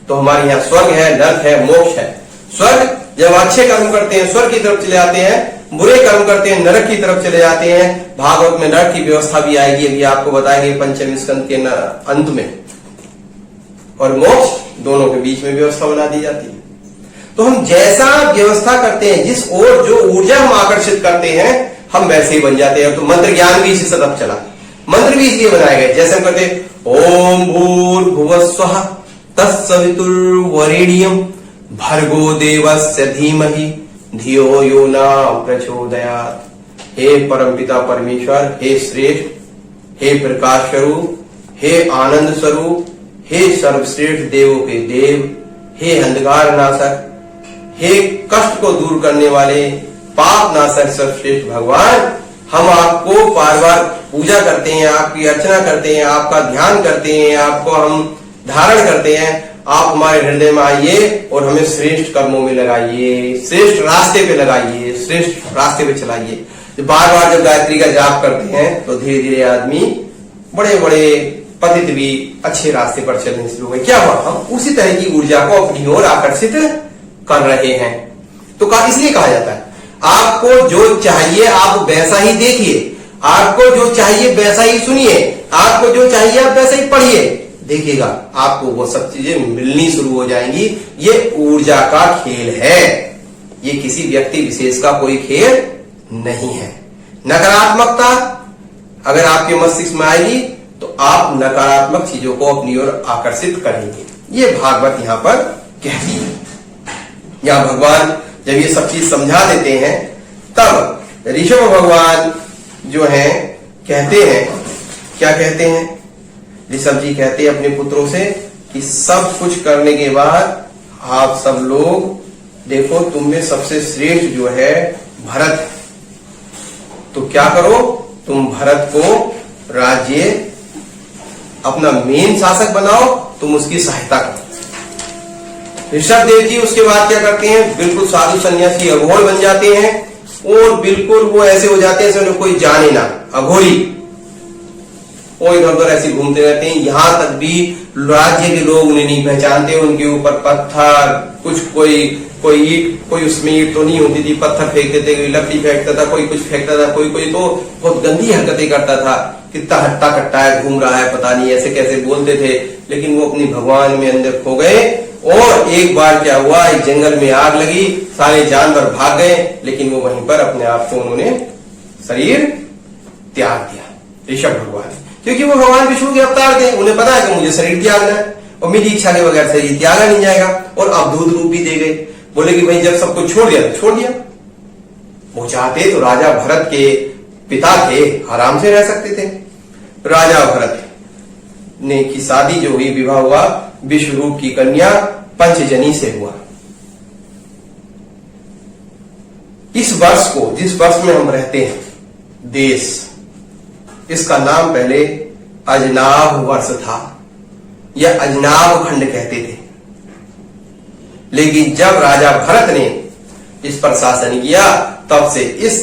तो हमारे यहाँ स्वर्ग है, नर्क है, मोक्ष है। स्वर्ग जब अच्छे कर्म करते हैं स्वर्ग की तरफ चले जाते हैं, बुरे कर्म करते हैं नरक की तरफ चले जाते हैं। भागवत में नरक की व्यवस्था भी आएगी, अभी आपको बताएंगे पंचम स्कंद के अंत में। और मोक्ष दोनों के बीच में व्यवस्था बना दी जाती है। तो हम जैसा व्यवस्था करते हैं, जिस ओर जो ऊर्जा हम आकर्षित करते हैं, हम वैसे ही बन जाते हैं। तो मंत्र ज्ञान भी इसी तरफ चला, मंत्र भी इसलिए बनाए गए। जैसे हम करते ओम भूर्भुवस्वः तत्सवितुर्वरेण्यं भर्गो देवस्य धीमहि धियो यो न प्रचोदयात्। हे परमपिता परमेश्वर, हे श्रेष्ठ, हे प्रकाश स्वरूप, हे आनंद स्वरूप, हे सर्वश्रेष्ठ देवों के देव, हे अंधकार नाशक, हे कष्ट को दूर करने वाले, पाप नाशक सर्वश्रेष्ठ भगवान, हम आपको बार बार पूजा करते हैं, आपकी अर्चना करते हैं, आपका ध्यान करते हैं, आपको हम धारण करते हैं। आप हमारे हृदय में आइए और हमें श्रेष्ठ कर्मों में लगाइए, श्रेष्ठ रास्ते पे लगाइए, श्रेष्ठ रास्ते पे चलाइए। बार बार जब गायत्री का जाप करते हैं तो धीरे धीरे आदमी बड़े बड़े पतित भी अच्छे रास्ते पर चलने शुरू हुए। क्या हुआ? हम उसी तरह की ऊर्जा को अपनी ओर आकर्षित कर रहे हैं। तो इसलिए कहा जाता है आपको जो चाहिए आप वैसा ही देखिए, आपको जो चाहिए वैसा ही सुनिए, आपको जो चाहिए आप वैसा ही पढ़िए, देखिएगा आपको वो सब चीजें मिलनी शुरू हो जाएंगी। ये ऊर्जा का खेल है, ये किसी व्यक्ति विशेष का कोई खेल नहीं है। नकारात्मकता अगर आपके मस्तिष्क में आएगी तो आप नकारात्मक चीजों को अपनी ओर आकर्षित करेंगे। ये भागवत यहां पर कहती है। यहां भगवान जब ये सब चीज समझा देते हैं तब ऋषभ भगवान जो है कहते हैं, क्या कहते हैं? ऋषभ जी कहते हैं अपने पुत्रों से कि सब कुछ करने के बाद आप सब लोग देखो, तुम में सबसे श्रेष्ठ जो है भरत है, तो क्या करो, तुम भरत को राज्य अपना मेन शासक बनाओ, तुम उसकी सहायता करो। ऋषभ देव जी उसके बाद क्या करते हैं? बिल्कुल साधु सन्यासी अघोर बन जाते हैं और बिल्कुल वो ऐसे हो जाते हैं जैसे कोई जाने ना, अघोरी। वो इधर उधर ऐसे घूमते रहते हैं। यहाँ तक भी राज्य के लोग उन्हें नहीं पहचानते, उनके ऊपर पत्थर, कुछ कोई ईट, कोई उसमें ईट तो नहीं होती थी, पत्थर फेंकते थे, कोई लकड़ी फेंकता था, कोई कुछ फेंकता था, कोई तो बहुत गंदी हरकतें करता था। कितना हट्टा कट्टा है, घूम रहा है, पता नहीं ऐसे कैसे बोलते थे। लेकिन वो अपनी भगवान में अंदर खो गए। और एक बार क्या हुआ, एक जंगल में आग लगी, सारे जानवर भाग गए, लेकिन वो वहीं पर अपने आप को उन्होंने शरीर त्याग दिया, ऋषभ भगवान, क्योंकि वो भगवान विष्णु के अवतार थे। उन्हें पता है कि मुझे शरीर त्यागना है और मेरी इच्छा के बगैर शरीर त्यागा नहीं जाएगा। और अवधूत रूप भी दे गए, बोले कि भाई जब सब कुछ छोड़ दिया तो छोड़ दिया। वो चाहते तो राजा भरत के पिता थे, आराम से रह सकते थे। राजा भरत ने की शादी जो हुई, विवाह हुआ, विश्वरूप की कन्या पंचजनी से हुआ। इस वर्ष को, जिस वर्ष में हम रहते हैं, देश, इसका नाम पहले अजनाभ वर्ष था या अजनाभ खंड कहते थे। लेकिन जब राजा भरत ने इस पर शासन किया, तब से इस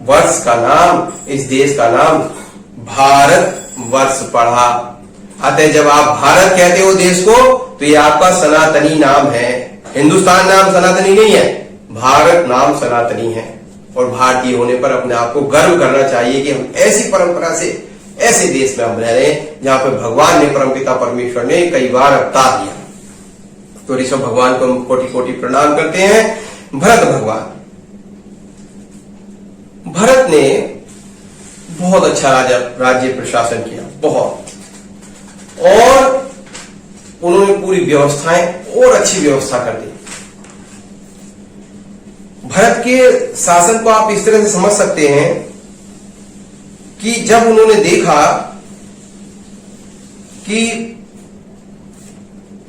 वर्ष का नाम, इस देश का नाम भारत वर्ष पड़ा। अतः जब आप भारत कहते हो देश को, तो ये आपका सनातनी नाम है। हिंदुस्तान नाम सनातनी नहीं है, भारत नाम सनातनी है। और भारतीय होने पर अपने आप को गर्व करना चाहिए कि हम ऐसी परंपरा से, ऐसे देश में हम रह रहे हैं जहां पर भगवान ने, परमपिता परमेश्वर ने कई बार अवतार दिया। तो ऋषभ भगवान को हम कोटि कोटि प्रणाम करते हैं। भरत भगवान, भरत ने बहुत अच्छा राज्य प्रशासन किया, बहुत, और उन्होंने पूरी व्यवस्थाएं और अच्छी व्यवस्था कर दी। भरत के शासन को आप इस तरह से समझ सकते हैं कि जब उन्होंने देखा कि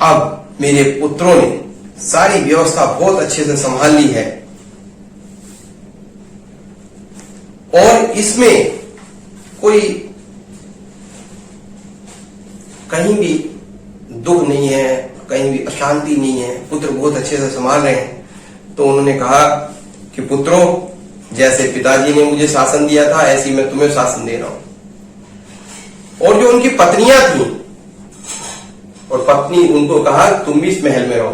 अब मेरे पुत्रों ने सारी व्यवस्था बहुत अच्छे से संभाल ली है और इसमें कोई कहीं भी दुख नहीं है, कहीं भी अशांति नहीं है, पुत्र बहुत अच्छे से संभाल रहे हैं, तो उन्होंने कहा कि पुत्रों, जैसे पिताजी ने मुझे शासन दिया था, ऐसे ही मैं तुम्हें शासन दे रहा हूं। और जो उनकी पत्नियां थी, और पत्नी उनको कहा तुम भी इस महल में रहो,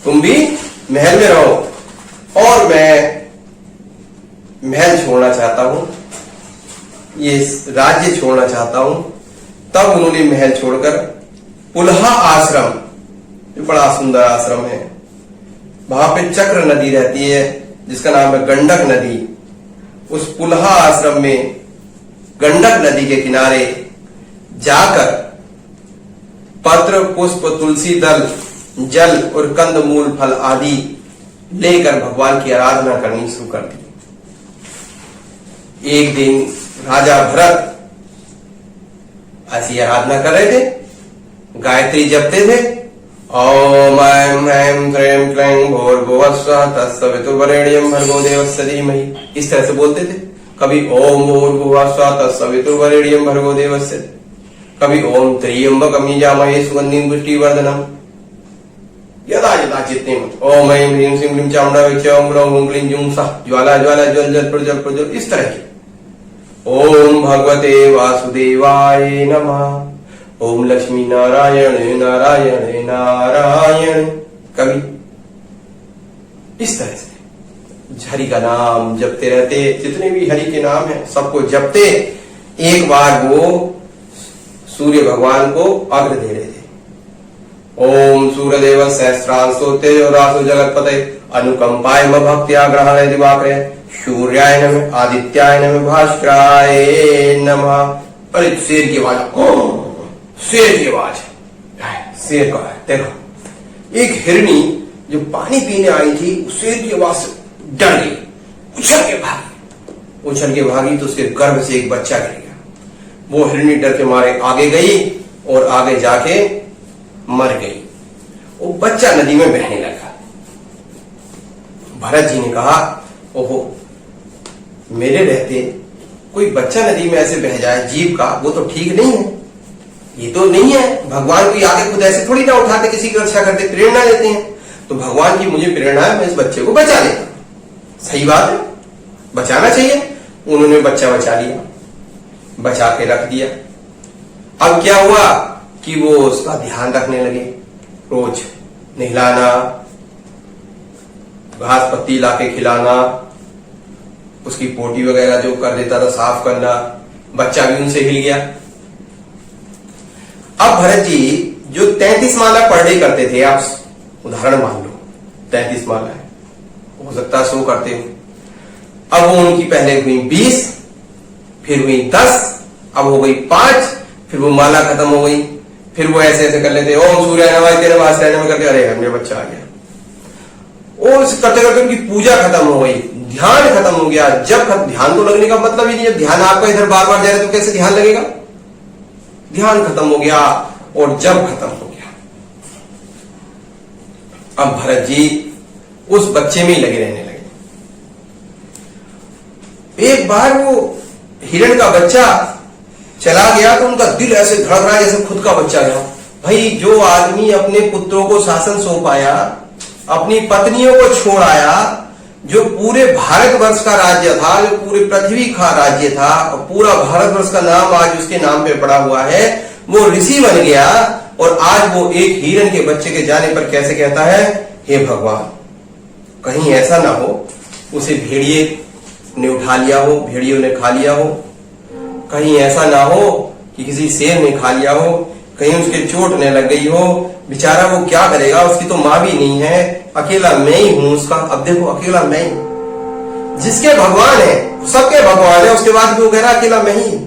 तुम भी महल में रहो, और मैं महल छोड़ना चाहता हूं, ये राज्य छोड़ना चाहता हूं। तब उन्होंने महल छोड़कर पुलहा आश्रम, जो बड़ा सुंदर आश्रम है, वहां पे चक्र नदी रहती है जिसका नाम है गंडक नदी, उस पुलहा आश्रम में गंडक नदी के किनारे जाकर पत्र, पुष्प, तुलसी दल, जल और कंदमूल फल आदि लेकर भगवान की आराधना करनी शुरू कर दी। एक दिन राजा भरत ऐसी आराधना कर रहे थे, गायत्री जपते थे। ओम ऐं ह्रीं क्लीं क्लीं भूर्भुवः स्वः तत्सवितुर्वरेण्यं भर्गो देवस्य धीमहि, इस तरह से बोलते थे। कभी ओम भूर्भुवः स्वः तत्सवितुर्वरेण्यं भर्गो देवस्य, कभी ओम त्र्यंबकं यजामहे सुगंधिं पुष्टिवर्धनम्, यदा यदा चित्ते ओम ऐं ह्रीं श्रीं क्लीं चामुंडा विच्च ओम ह्रौं हुं क्लीं जुं सः ज्वाला ज्वाला ज्वल जल प्रज्वल प्रज्वल, इस तरह की। ओम भगवते वासुदेवाय नमः, ओम लक्ष्मी नारायण नारायण नारायण, कभी इस तरह से हरि का नाम जपते रहते। जितने भी हरि के नाम है सबको जपते। एक बार वो सूर्य भगवान को अर्घ्य दे रहे थे। ओम सूर्यदेव सहस्रांशो तेजोरासो जगत्पते अनुकंपाय भक्त्या ग्रहणे दिवाकरे सूर्याय नमः आदित्याय नमः भास्कराय नमः। अरे शेर की आवाज, शेर की आवाज, शेर का है। देखो एक हिरणी जो पानी पीने आई थी, शेर की आवाज से डर गई, उछल के भागी तो उसके गर्भ से एक बच्चा गिर गया। वो हिरणी डर के मारे आगे गई और आगे जाके मर गई। वो बच्चा नदी में बहने लगा। भरत जी ने कहा ओहो, मेरे रहते कोई बच्चा नदी में ऐसे बह जाए जीव का, वो तो ठीक नहीं है, ये तो नहीं है। भगवान कोई आगे खुद ऐसे थोड़ी ना उठाते, किसी की रक्षा करते, प्रेरणा देते हैं। तो भगवान की मुझे प्रेरणा है, मैं इस बच्चे को बचा लेता। सही बात है, बचाना चाहिए। उन्होंने बच्चा बचा लिया। बचा के रख दिया। अब क्या हुआ कि वो उसका ध्यान रखने लगे, रोज नहलाना, घास पत्ती लाके खिलाना, उसकी पोटी वगैरह जो कर देता था साफ करना। बच्चा भी उनसे हिल गया। अब भरत जी जो 33 माला पर डे करते थे, आप उदाहरण मान लो 33 माला है, हो सकता है 100 करते हो। अब वो उनकी पहले हुई 20, फिर हुई 10, अब हो गई 5, फिर वो माला खत्म हो गई। फिर वो ऐसे ऐसे कर लेते, ओम सूर्य नमः तेरे वास्ते नमः करके, अरे मेरा बच्चा आ गया। और करते करते उनकी पूजा खत्म हो गई, ध्यान खत्म हो गया। जब ध्यान तो लगने का मतलब ही नहीं, जब ध्यान आपका इधर बार बार जा रहा है तो कैसे ध्यान लगेगा। ध्यान खत्म हो गया। और जब खत्म हो गया, अब भरत जी उस बच्चे में ही लगे रहने लगे। एक बार वो हिरण का बच्चा चला गया तो उनका दिल ऐसे धड़क रहा है जैसे खुद का बच्चा गया। भाई, जो आदमी अपने पुत्रों को शासन सौंप आया, अपनी पत्नियों को छोड़ आया, जो पूरे भारतवर्ष का राज्य था, जो पूरे पृथ्वी का राज्य था, और पूरा भारतवर्ष का नाम आज उसके नाम पे पड़ा हुआ है, वो ऋषि बन गया। और आज वो एक हिरण के बच्चे के जाने पर कैसे कहता है, हे भगवान, कहीं ऐसा ना हो उसे भेड़िए ने उठा लिया हो, भेड़ियों ने खा लिया हो, कहीं ऐसा ना हो कि किसी शेर ने खा लिया हो, कहीं उसके चोट न लग गई हो। बेचारा वो क्या करेगा, उसकी तो मां भी नहीं है, अकेला मैं ही हूं उसका। अब देखो, अकेला मैं ही, जिसके भगवान है, सबके भगवान है, उसके बाद भी वो कह रहा अकेला मैं ही।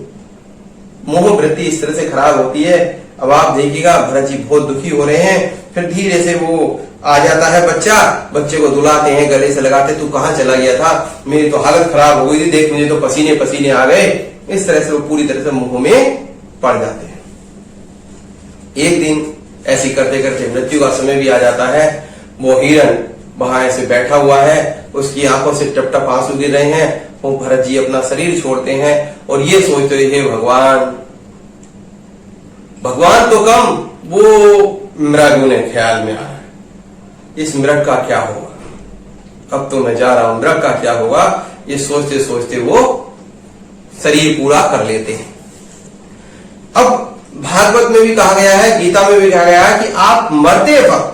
मोह वृत्ति इस तरह से खराब होती है। अब आप देखिएगा, भरत जी बहुत दुखी हो रहे हैं। फिर धीरे से वो आ जाता है बच्चा, बच्चे को दुलाते हैं, गले से लगाते, तू कहां चला गया था, मेरी तो हालत खराब हो गई थी, देख मुझे तो पसीने पसीने आ गए। इस तरह से वो पूरी तरह से मोह में पड़ जाते हैं। एक दिन ऐसी करते करते मृत्यु का समय भी आ जाता है। वो हिरण वहां ऐसे बैठा हुआ है, उसकी आंखों से टप टप आंसू गिर रहे हैं। वो भरत जी अपना शरीर छोड़ते हैं और ये सोचते हैं, हे भगवान, भगवान तो कम, वो मृग उन्हें ख्याल में आ रहा है, इस मृग का क्या होगा, अब तो मैं जा रहा हूं, मृग का क्या होगा, ये सोचते सोचते वो शरीर पूरा कर लेते हैं। अब भागवत में भी कहा गया है, गीता में भी कहा गया है कि आप मरते वक्त,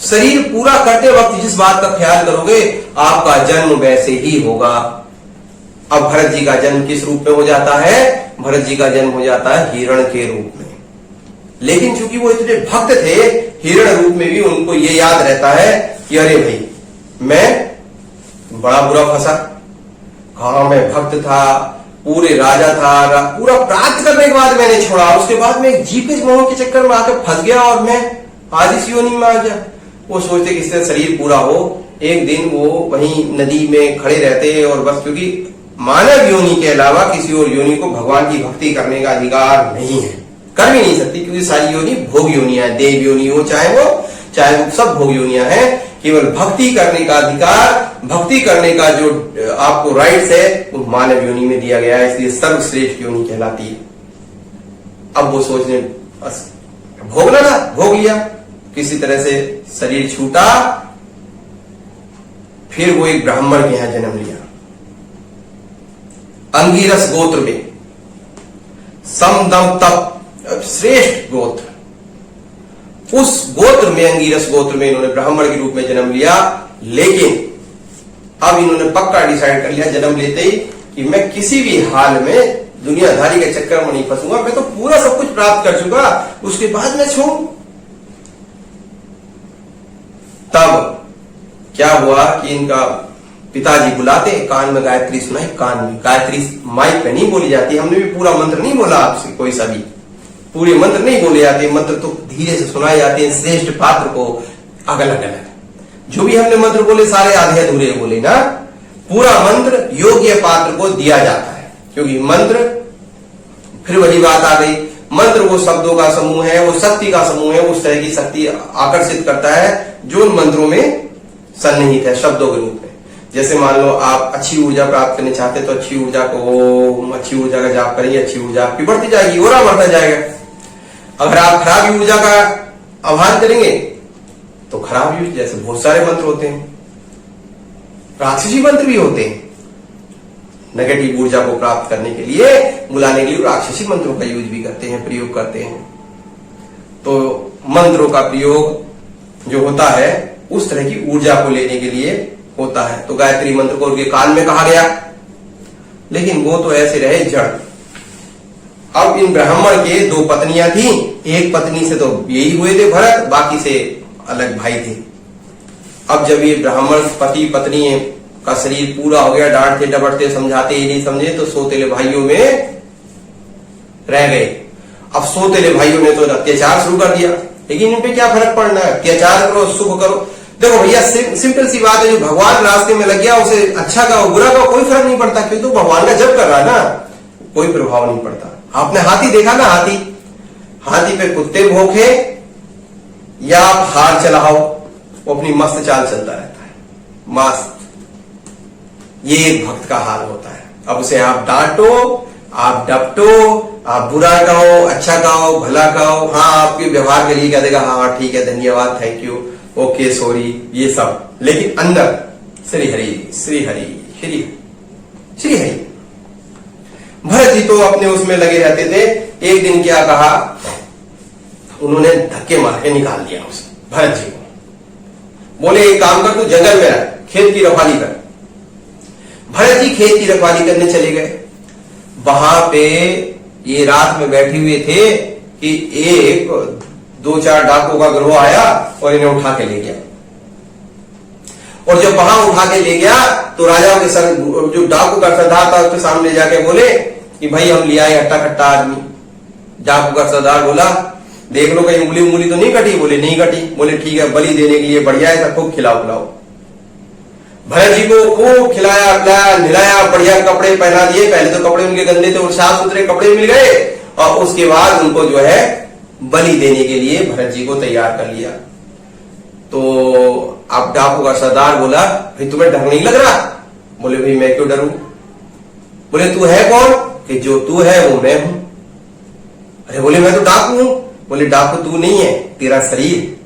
शरीर पूरा करते वक्त जिस बात का ख्याल करोगे, आपका जन्म वैसे ही होगा। अब भरत जी का जन्म किस रूप में हो जाता है, भरत जी का जन्म हो जाता है हिरण के रूप में। लेकिन चूंकि वो इतने भक्त थे, हिरण रूप में भी उनको ये याद रहता है कि अरे भाई, मैं बड़ा बुरा फंसा, कहा मैं भक्त था, पूरे राजा था, पूरा प्राप्त करने के बाद मैंने छोड़ा, उसके बाद मैं एक जीव के मोह के चक्कर में आकर फंस गया और मैं आज इस योनि में आ गया। वो सोचते कि इससे शरीर पूरा हो। एक दिन वो वहीं नदी में खड़े रहते और बस, क्योंकि मानव योनि के अलावा किसी और योनि को भगवान की भक्ति करने का अधिकार नहीं है, कर भी नहीं सकती, क्योंकि सारी योनि भोग योनियां है, देव योनि हो चाहे वो सब भोग योनियां हैं। केवल भक्ति करने का अधिकार, भक्ति करने का जो आपको राइट्स है, वो मानव योनि में दिया गया है, इसलिए सर्वश्रेष्ठ योनि कहलाती है। अब वो सोचने बस भोगना था, भोग लिया, किसी तरह से शरीर छूटा। फिर वो एक ब्राह्मण के यहां जन्म लिया, अंगिरस गोत्र में, समदम तप श्रेष्ठ गोत्र, उस गोत्र में, अंगिरस गोत्र में इन्होंने ब्राह्मण के रूप में जन्म लिया। लेकिन अब इन्होंने पक्का डिसाइड कर लिया जन्म लेते ही कि मैं किसी भी हाल में दुनियादारी के चक्कर में नहीं फंसूंगा, मैं तो पूरा सब कुछ प्राप्त कर चुका, उसके बाद मैं छोड़ू। तब क्या हुआ कि इनका पिताजी बुलाते, कान में गायत्री सुनाई, कान में गायत्री माइक पे नहीं बोली जाती, हमने भी पूरा मंत्र नहीं बोला आपसे, कोई सा भी पूरे मंत्र नहीं बोले जाते, मंत्र तो धीरे से सुनाए जाते हैं, श्रेष्ठ पात्र को अलग अलग। जो भी हमने मंत्र बोले सारे आधे अधूरे बोले ना, पूरा मंत्र योग्य पात्र को दिया जाता है, क्योंकि मंत्र, फिर वही बात आ गई, मंत्र वो शब्दों का समूह है, वो शक्ति का समूह है, उस तरह की शक्ति आकर्षित करता है जो उन मंत्रों में सन्निहित है शब्दों के रूप में। जैसे मान लो आप अच्छी ऊर्जा प्राप्त करना चाहते तो अच्छी ऊर्जा को, अच्छी ऊर्जा का जाप करेंगे, अच्छी ऊर्जा आपकी बढ़ती जाएगी, और बढ़ता जाएगा। अगर आप खराब ऊर्जा का आह्वान करेंगे तो खराब ऊर्जा, जैसे बहुत सारे मंत्र होते हैं, राक्षसी मंत्र भी होते हैं, नेगेटिव ऊर्जा को प्राप्त करने के लिए, बुलाने के लिए राक्षसी मंत्रों का यूज भी करते हैं, प्रयोग करते हैं। तो मंत्रों का प्रयोग जो होता है उस तरह की ऊर्जा को लेने के लिए होता है। तो गायत्री मंत्र को उनके कान में कहा गया, लेकिन वो तो ऐसे रहे जड़। अब इन ब्राह्मण के 2 पत्नियां थी, एक पत्नी से तो यही हुए थे भरत, बाकी से अलग भाई थे। अब जब ये ब्राह्मण पति पत्नी का शरीर पूरा हो गया, डांटते डबटते समझाते ही नहीं समझे, तो सौतेले भाइयों में रह गए। अब सौतेले भाइयों ने तो अत्याचार शुरू कर दिया, लेकिन इन पे क्या फर्क पड़ना है, अत्याचार करो सुख करो। देखो भैया सिंपल सी बात है, जो भगवान रास्ते में लग गया उसे अच्छा का बुरा का कोई फर्क नहीं पड़ता, क्योंकि तो भगवान का जप कर रहा है ना, कोई प्रभाव नहीं पड़ता। आपने हाथी देखा ना, हाथी पे कुत्ते भौंके या आप हार चलाओ, वो अपनी मस्त चाल चलता रहता है, मस्त। ये एक भक्त का हाल होता है। अब उसे आप डांटो, आप डपटो, आप बुरा कहो, अच्छा कहो, भला कहो, हाँ आपके व्यवहार के लिए कह देगा हाँ ठीक है, धन्यवाद, थैंक यू, ओके, सॉरी, ये सब, लेकिन अंदर श्री हरि श्री हरि श्री श्री हरि। भरत जी तो अपने उसमें लगे रहते थे। एक दिन क्या कहा, उन्होंने धक्के मार के निकाल दिया उसे, भरत जी को। बोले एक काम कर, तू जंगल में रह, खेत की रखवाली कर। भरत जी खेत की रखवाली करने चले गए। वहां पे ये रात में बैठे हुए थे कि एक 2-4 डाकुओं का गिरोह आया और इन्हें उठा के ले गया। और जब वहां उठा के ले गया तो राजा के सर, जो डाकू का सरदार था, उसके सामने जाके बोले कि भाई हम ले आए हट्टा कट्टा आदमी। डाकू का सरदार बोला देख लो कहीं उंगली तो नहीं कटी? बोले नहीं कटी। बोले ठीक है, बलि देने के लिए बढ़िया है, खूब खिलाओ खिलाओ। भरत जी को खूब खिलाया पिलाया मिलाया, बढ़िया कपड़े पहना दिए। पहले तो कपड़े उनके गंदे थे और साफ सुथरे कपड़े मिल गए, और उसके बाद उनको जो है बलि देने के लिए भरत जी को तैयार कर लिया। तो अब डाकू का सरदार बोला भाई तुम्हें डर नहीं लग रहा? बोले भाई मैं क्यों डरूं? बोले तू है कौन? कि जो तू है वो मैं हूं। अरे बोले मैं तो डाकू हूं। बोले डाकू तू नहीं है, तेरा शरीर।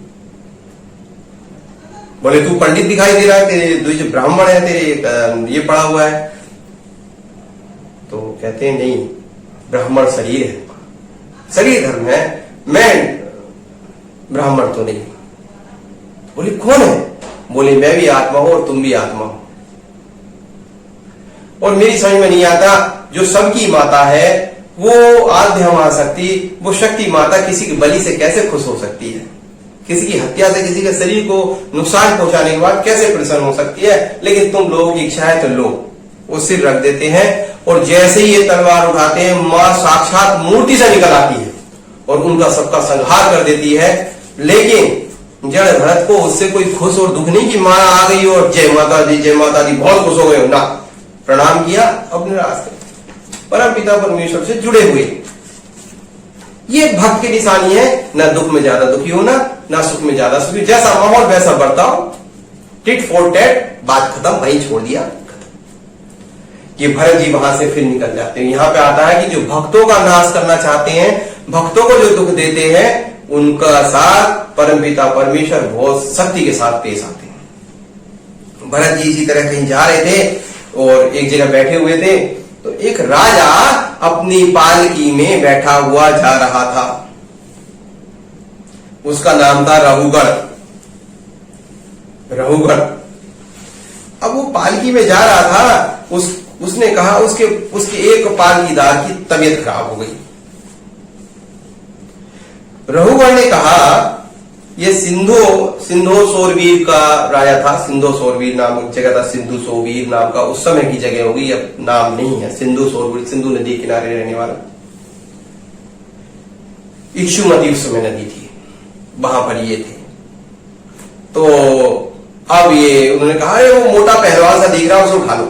बोले तू पंडित दिखाई दे रहा है, तेरे जो ब्राह्मण है तेरे ये पड़ा हुआ है। तो कहते हैं नहीं, ब्राह्मण शरीर है, शरीर धर्म है, मैं ब्राह्मण तो नहीं। बोले कौन है? बोले मैं भी आत्मा हूं और तुम भी आत्मा हो। और मेरी समझ में नहीं आता, जो सबकी माता है वो आद्य महाशक्ति, वो शक्ति माता किसी की बलि से कैसे खुश हो सकती है? किसी की हत्या से किसी के शरीर को नुकसान पहुंचाने के बाद कैसे प्रसन्न हो सकती है? लेकिन तुम लोगों की इच्छा है तो लो, वो सिर रख देते हैं और जैसे ही ये तलवार उठाते हैं मां साक्षात मूर्ति से निकल आती है और उनका सबका संहार कर देती है। लेकिन जड़ भरत को उससे कोई खुश और दुख नहीं कि मां आ गई और जय माता दी बहुत खुश हो गए ना। प्रणाम किया, अपने रास्ते परम पिता परमेश्वर से जुड़े हुए। ये भक्त की निशानी है, ना दुख में ज्यादा दुखी होना, ना सुख में ज्यादा सुखी। जैसा माहौल वैसा बर्ताव, टिट फॉर टैट, बात खत्म, वही छोड़ दिया। ये भरत जी वहां से फिर निकल जाते हैं। यहां पे आता है कि जो भक्तों का नाश करना चाहते हैं, भक्तों को जो दुख देते हैं, उनका साथ परमपिता परमेश्वर बहुत शक्ति के साथ पेश आते हैं। भरत जी इसी तरह कहीं जा रहे थे और एक जगह बैठे हुए थे, तो एक राजा अपनी पालकी में बैठा हुआ जा रहा था। उसका नाम था रघुगण। अब वो पालकी में जा रहा था, उसने कहा उसके एक पालकीदार की तबीयत खराब हो गई। रघुगण ने कहा, ये सिंधु सोरवीर का राजा था। सिंधु सोरवीर नाम की जगह था, सिंधु सोवीर नाम का उस समय की जगह होगी, अब नाम नहीं है। सिंधु सोरवीर, सिंधु नदी किनारे रहने वाला। इक्षुमती उस समय नदी थी, वहां पर ये थे। तो अब ये उन्होंने कहा वो मोटा पहलवान सा दिख रहा है, उसे उठा लो।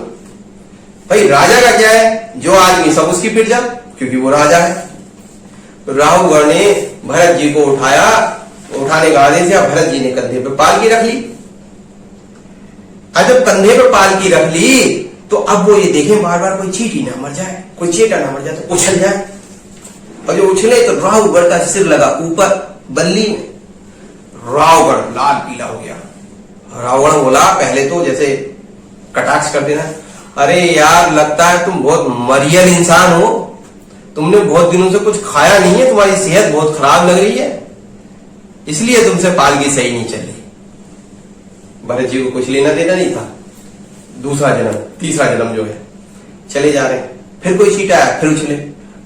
भाई राजा का क्या है, जो आदमी सब उसकी पिट जा, क्योंकि वो राजा है। तो राहुगण ने भरत जी को उठाया, उठाने का आदेश दिया। भरत जी ने कंधे पे पालकी रख ली। जब कंधे पे पालकी रख ली तो अब वो ये देखें बार बार कोई चींटी ना मर जाए, कोई चींटा ना मर जाए, तो उछल जाए। और जो उछले तो राहुगण का सिर लगा ऊपर बल्ली में। राहुगण लाल पीला हो गया। रावण बोला, पहले तो जैसे कटाक्ष कर देना, अरे यार, लगता है तुम बहुत मरियल इंसान हो। तुमने बहुत दिनों से कुछ खाया नहीं है, तुम्हारी सेहत बहुत खराब लग रही है, इसलिए तुमसे पालकी सही नहीं चल रही। भरत जी को कुछ लेना देना नहीं था। दूसरा जन्म, तीसरा जन्म जो है, चले जा रहे हैं, फिर कोई सीट आया, फिर उछले।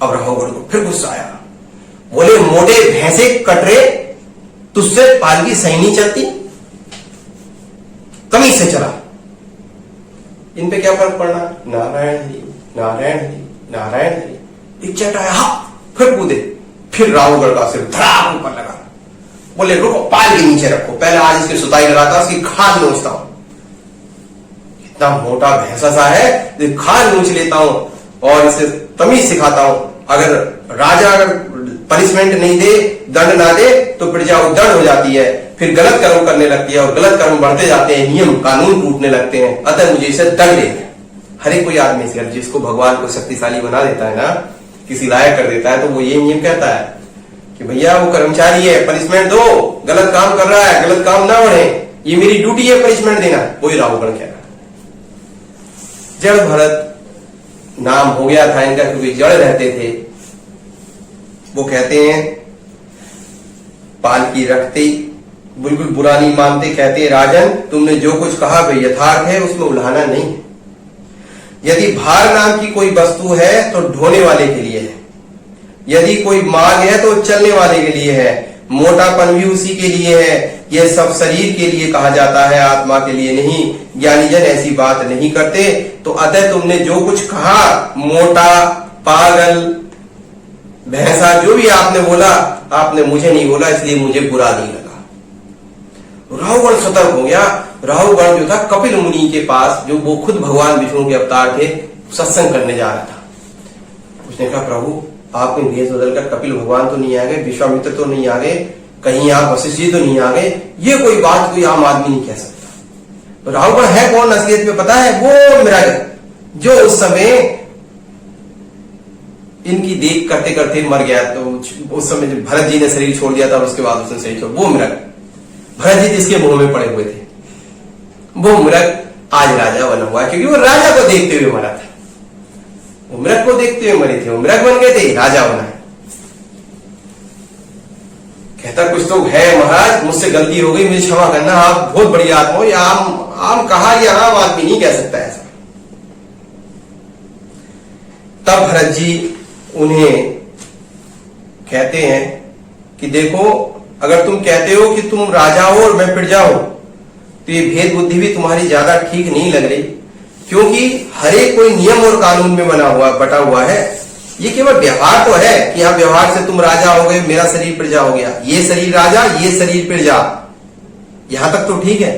अब राहुगढ़ को फिर गुस्सा आया, बोले मोटे भैंसे कटरे, तुझसे पालकी सही नहीं चलती, तमीज से चला। इन पे क्या फर्क पड़ना? नारायण हरि नारायण हरि नारायण हरि। एक चट आया, फिर कूदे, फिर राहुगढ़ का सिर धड़ाम ऊपर लगा। बोले रुको, पालकी नीचे रखो, पहले आज इसकी सुताई लगाता, उसकी खाल नोचता हूं। इतना मोटा भैंसा सा है, खाल नोच लेता हूं और इसे तमीज सिखाता हूं। अगर राजा अगर पनिशमेंट नहीं दे, दंड ना दे, तो प्रजा उद्दंड हो जाती है, फिर गलत कर्म करने लगती है और गलत कर्म बढ़ते जाते हैं, नियम कानून टूटने लगते हैं। अतः मुझे इसे दंड देना। हर एक कोई आदमी से, जिसको भगवान को शक्तिशाली बना देता है ना, किसी लायक कर देता है, तो वो ये नियम कहता है कि भैया वो कर्मचारी है, पनिशमेंट दो, गलत काम कर रहा है, गलत काम ना बढ़े, ये मेरी ड्यूटी है पनिशमेंट देना। वही राहुगढ़ कह रहा है। जड़ भरत नाम हो गया था इनका, क्योंकि जड़ रहते थे। वो कहते हैं पालकी रखते बिल्कुल बुरा नहीं मानते, कहते हैं राजन तुमने जो कुछ कहा वह यथार्थ है, उसमें उल्हाना नहीं है। यदि भार नाम की कोई वस्तु है तो ढोने वाले के लिए है, यदि कोई मार्ग है तो चलने वाले के लिए है, मोटापन भी उसी के लिए है। यह सब शरीर के लिए कहा जाता है, आत्मा के लिए नहीं। ज्ञानीजन ऐसी बात नहीं करते। तो अतः तुमने जो कुछ कहा, मोटा, पागल, भैंसा, जो भी आपने बोला, आपने मुझे नहीं बोला, इसलिए मुझे बुरा नहीं लगा। राहुगढ़ सतर्क हो गया। राहुगढ़ जो था कपिल मुनि के पास, जो वो खुद भगवान विष्णु के अवतार थे, सत्संग करने जा रहा था। उसने कहा प्रभु आप कोई भेष बदलकर कपिल भगवान तो नहीं आ गए, विश्वामित्र तो नहीं आ गए, कहीं आप वशिष्ठ जी तो नहीं आ गए, ये कोई बात कोई आम आदमी नहीं कह सकता। तो राहुगढ़ है कौन असलियत में पता है? वो मृग, जो उस समय इनकी देख करते करते मर गया। तो उस समय जब भरत जी ने शरीर छोड़ दिया था, उसके बाद उसने शरीर छोड़, वो मृग, भरत जी जिसके मुंह में पड़े हुए थे, वो मृग आज राजा बना हुआ है, क्योंकि वो राजा को देखते हुए मरा था। वो मृग को देखते हुए मरे थे, वो मृग बन गए थे, राजा बना है। कहता कुछ तो है महाराज, मुझसे गलती हो गई, मुझे क्षमा करना, आप बहुत बड़ी आत्मा हो। या आम कहा, या आम आदमी नहीं कह सकता ऐसा। तब भरत जी उन्हें कहते हैं कि देखो, अगर तुम कहते हो कि तुम राजा हो और मैं प्रजा हूं, तो ये भेद बुद्धि भी तुम्हारी ज्यादा ठीक नहीं लग रही, क्योंकि हर एक कोई नियम और कानून में बटा हुआ है। ये केवल व्यवहार तो है कि हाँ, व्यवहार से तुम राजा हो गए, मेरा शरीर प्रजा हो गया, ये शरीर राजा, ये शरीर प्रजा, यहां तक तो ठीक है।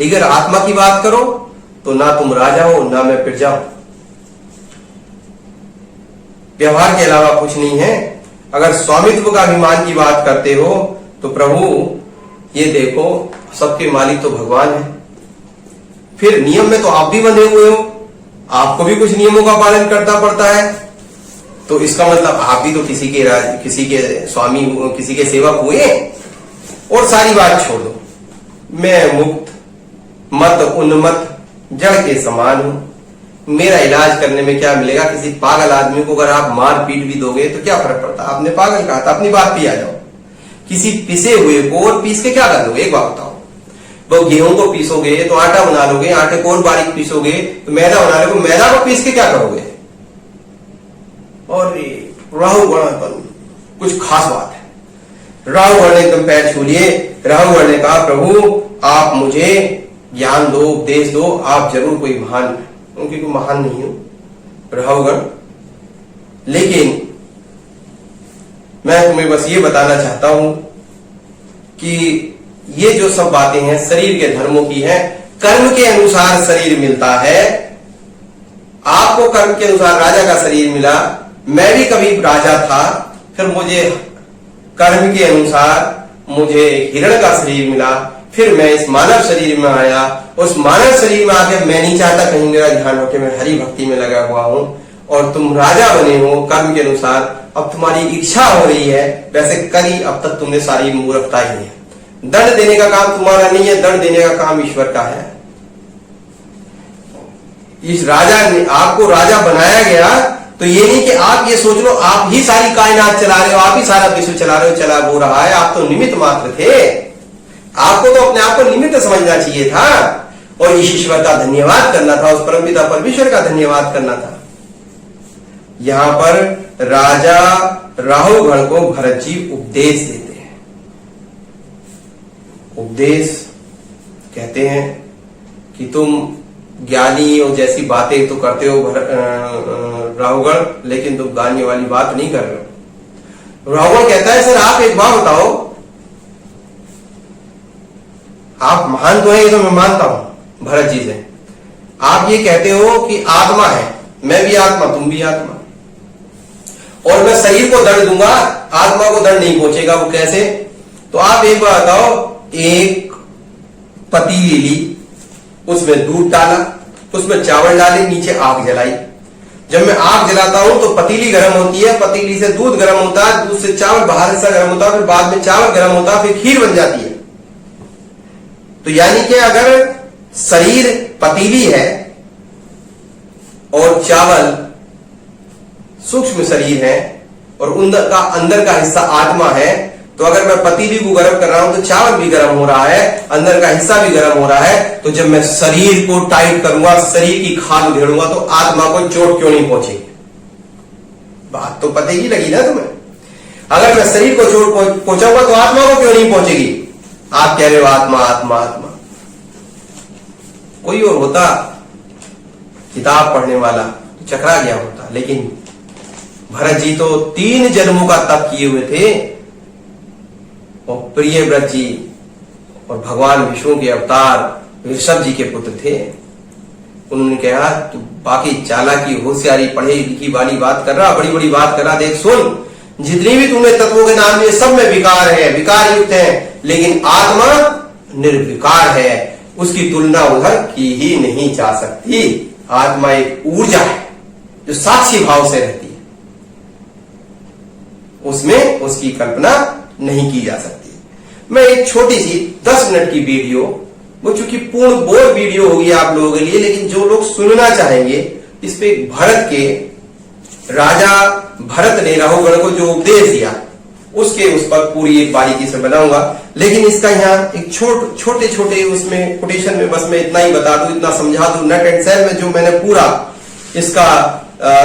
लेकिन आत्मा की बात करो तो ना तुम राजा हो, ना मैं प्रजा हूं। व्यवहार के अलावा कुछ नहीं है। अगर स्वामित्व का अभिमान की बात करते हो तो प्रभु ये देखो, सबके मालिक तो भगवान है। फिर नियम में तो आप भी बंधे हुए हो, आपको भी कुछ नियमों का पालन करना पड़ता है। तो इसका मतलब आप भी तो किसी के स्वामी, किसी के सेवक हुए। और सारी बात छोड़ दो, मैं मुक्त, मत उन्मत्त, जड़ के समान हूं। मेरा इलाज करने में क्या मिलेगा? किसी पागल आदमी को अगर आप मार पीट भी दोगे तो क्या फर्क पड़ता? आपने पागल कहा था, अपनी बात पे आ जाओ। किसी पिसे हुए को और पीस के क्या कर लोगे? एक बात बताओ, वो गेहूं को पीसोगे तो आटा बना लोगे, आटे को और बारीक पीसोगे तो मैदा बना लोगे, मैदा को पीस के क्या करोगे? और राहुगढ़ कुछ खास बात है। राहुगढ़ ने एकदम पैर छू लिए। राहुगढ़ ने कहा प्रभु आप मुझे ज्ञान दो, उपदेश दो, आप जरूर कोई महान, क्योंकि कोई महान नहीं हो राहुगढ़, लेकिन मैं तुम्हें बस ये बताना चाहता हूं कि ये जो सब बातें हैं शरीर के धर्मों की है। कर्म के अनुसार शरीर मिलता है। आपको कर्म के अनुसार राजा का शरीर मिला, मैं भी कभी राजा था, फिर मुझे कर्म के अनुसार मुझे हिरण का शरीर मिला, फिर मैं इस मानव शरीर में आया। उस मानव शरीर में आके मैं नहीं चाहता कहीं मेरा ध्यान हो कि मैं हरि भक्ति में लगा हुआ हूं, और तुम राजा बने हो कर्म के अनुसार। अब तुम्हारी इच्छा हो रही है वैसे करी, अब तक तुमने सारी मूर्खता ही है। दंड देने का काम तुम्हारा नहीं है, दंड देने का काम ईश्वर का है। इस राजा ने आपको राजा बनाया गया, तो ये नहीं कि आप ये सोच लो आप ही सारी कायनात चला रहे हो, आप ही सारा विश्व चला रहे हो, चला वो रहा है, आप तो निमित्त मात्र थे। आपको तो अपने आप को निमित्त समझना चाहिए था और इस ईश्वर का धन्यवाद करना था, उस परमपिता परमेश्वर का धन्यवाद करना था। यहां पर राजा राहुगण को भरत जी उपदेश देते हैं। उपदेश कहते हैं कि तुम ज्ञानी और जैसी बातें तो करते हो राहुगण, लेकिन तुम गाने वाली बात नहीं कर रहे हो। राहुगण कहता है सर आप एक बात बताओ, आप महान तो है ये तो मैं मानता हूं भरत जी से, आप ये कहते हो कि आत्मा है, मैं भी आत्मा तुम भी आत्मा, और मैं शरीर को दंड दूंगा, आत्मा को दंड नहीं पहुंचेगा, वो कैसे? तो आप एक बात बताओ, एक पतीली ली, उसमें दूध डाला, उसमें चावल डाले, नीचे आग जलाई। जब मैं आग जलाता हूं तो पतीली गर्म होती है, पतीली से दूध गर्म होता है, दूध से चावल बाहर से गर्म होता है, फिर बाद में चावल गर्म होता है, फिर खीर बन जाती है। तो यानी कि अगर शरीर पतीली है और चावल सूक्ष्म शरीर है और अंदर का हिस्सा आत्मा है, तो अगर मैं पतीली को गर्म कर रहा हूं तो चावल भी गर्म हो रहा है, अंदर का हिस्सा भी गर्म हो रहा है। तो जब मैं शरीर को टाइट करूंगा, शरीर की खाल उधेड़ूंगा, तो आत्मा को चोट क्यों नहीं पहुंचेगी? बात तो पते ही लगी ना तुम्हें। अगर मैं शरीर को चोट पहुंचाऊंगा तो आत्मा को क्यों नहीं पहुंचेगी? आप कह रहे हो आत्मा आत्मा आत्मा। कोई और होता किताब पढ़ने वाला तो चकरा गया होता, लेकिन भरत जी तो 3 जन्मों का तप किए हुए थे और प्रियव्रत जी और भगवान विष्णु के अवतार ऋषभ जी के पुत्र थे। उन्होंने कहा तू बाकी चालाकी होशियारी पढ़े लिखी वाली बात कर रहा, बड़ी बड़ी बात कर रहा, देख सुन, जितनी भी तूने तत्वों के नाम लिए सब में विकार है, विकार युक्त है, लेकिन आत्मा निर्विकार है, उसकी तुलना उधर की ही नहीं जा सकती। आत्मा एक ऊर्जा है जो साक्षी भाव से रहती है, उसमें उसकी कल्पना नहीं की जा सकती। मैं एक छोटी सी 10 मिनट की वीडियो, वो चूंकि पूर्ण बोर वीडियो होगी आप लोगों के लिए, लेकिन जो लोग सुनना चाहेंगे इस पे भरत के राजा भरत ने राहुगण को जो उपदेश दिया उसके उस पर पूरी एक बारीकी से बनाऊंगा। लेकिन इसका यहाँ एक छोटे छोटे उसमें कोटेशन में बस मैं इतना ही बता दूं, इतना समझा दूं, नट एंड सेल में जो मैंने पूरा इसका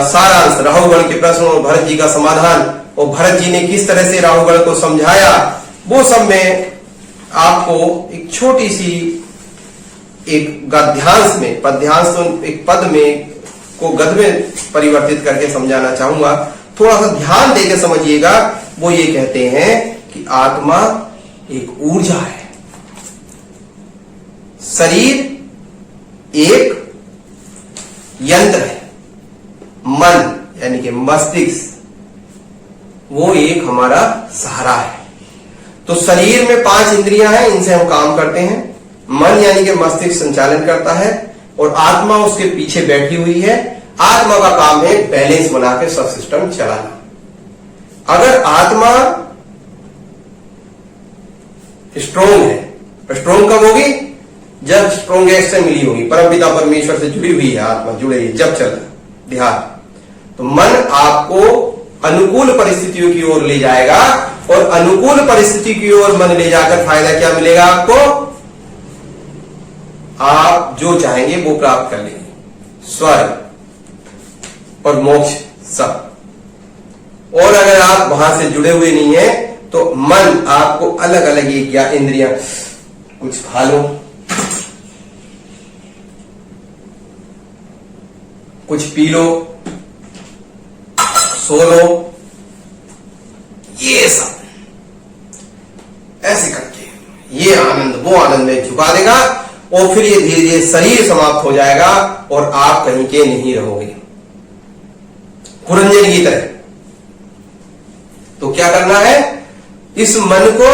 सारांश राहुगण के प्रश्न और भरत जी का समाधान और भरत जी ने किस तरह से राहुगण को समझाया, वो सब मैं आपको एक छोटी सी एक गद्यांश में, पद्यांश तो एक पद में को गद में परिवर्तित करके समझाना चाहूंगा। थोड़ा सा ध्यान देकर समझिएगा। वो ये कहते हैं कि आत्मा एक ऊर्जा है, शरीर एक यंत्र है, मन यानी कि मस्तिष्क वो एक हमारा सहारा है। तो शरीर में 5 इंद्रियां हैं, इनसे हम काम करते हैं। मन यानी कि मस्तिष्क संचालन करता है और आत्मा उसके पीछे बैठी हुई है। आत्मा का काम है बैलेंस बना के सब सिस्टम चलाना। अगर आत्मा स्ट्रोंग है, स्ट्रोंग कब होगी? जब स्ट्रोंगेस्ट से मिली होगी, परमपिता परमेश्वर से जुड़ी हुई है आत्मा, जुड़ेगी जब चल ध्यान। तो मन आपको अनुकूल परिस्थितियों की ओर ले जाएगा और अनुकूल परिस्थिति की ओर मन ले जाकर फायदा क्या मिलेगा आपको? आप जो चाहेंगे वो प्राप्त कर लेंगे, स्वर्ग और मोक्ष सब। और अगर आप वहां से जुड़े हुए नहीं है तो मन आपको अलग अलग या इंद्रियां, कुछ खा लो, कुछ पी लो, सो लो, ये सब ऐसे करके ये आनंद वो आनंद में झुका देगा और फिर ये धीरे धीरे शरीर समाप्त हो जाएगा और आप कहीं के नहीं रहोगे, पुरंजन की तरह। तो क्या करना है? इस मन को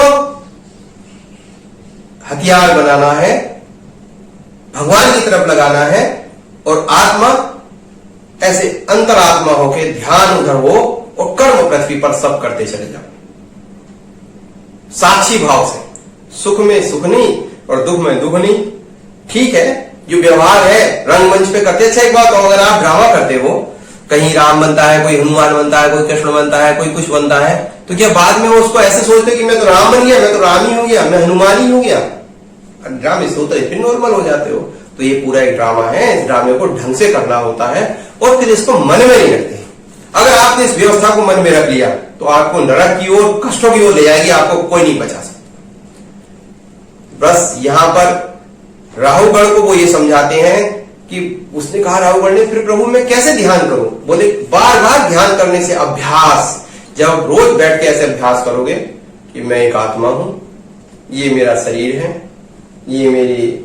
हथियार बनाना है, भगवान की तरफ लगाना है और आत्मा ऐसे अंतरात्मा होके ध्यान उधर हो और कर्म पृथ्वी पर सब करते चले जाओ, साक्षी भाव से। सुख में सुख नहीं और दुख में दुख नहीं। ठीक है, जो व्यवहार है रंगमंच पे करते। अच्छा एक बात, अगर आप ड्रामा करते हो, कहीं राम बनता है, कोई हनुमान बनता है, कोई कृष्ण बनता है, कोई कुछ बनता है, तो क्या बाद में वो उसको ऐसे सोचते हो कि मैं तो राम बन गया, मैं तो राम ही हो गया, मैं हनुमान ही हो गया? ड्रामे से होता है, फिर नॉर्मल हो जाते हो। तो ये पूरा एक ड्रामा है, इस ड्रामे को ढंग से करना होता है और फिर इसको मन में नहीं रखते। अगर आपने इस व्यवस्था को मन में रख लिया तो आपको नरक की ओर, कष्टों की ओर ले जाएगी, आपको कोई नहीं बचा सकता। बस यहां पर राहुगढ़ को वो ये समझाते हैं कि उसने कहा, राहुगढ़ ने, फिर प्रभु मैं कैसे ध्यान करूं? बोले बार बार ध्यान करने से, अभ्यास, जब रोज बैठ के ऐसे अभ्यास करोगे कि मैं एक आत्मा हूं, ये मेरा शरीर है, ये मेरी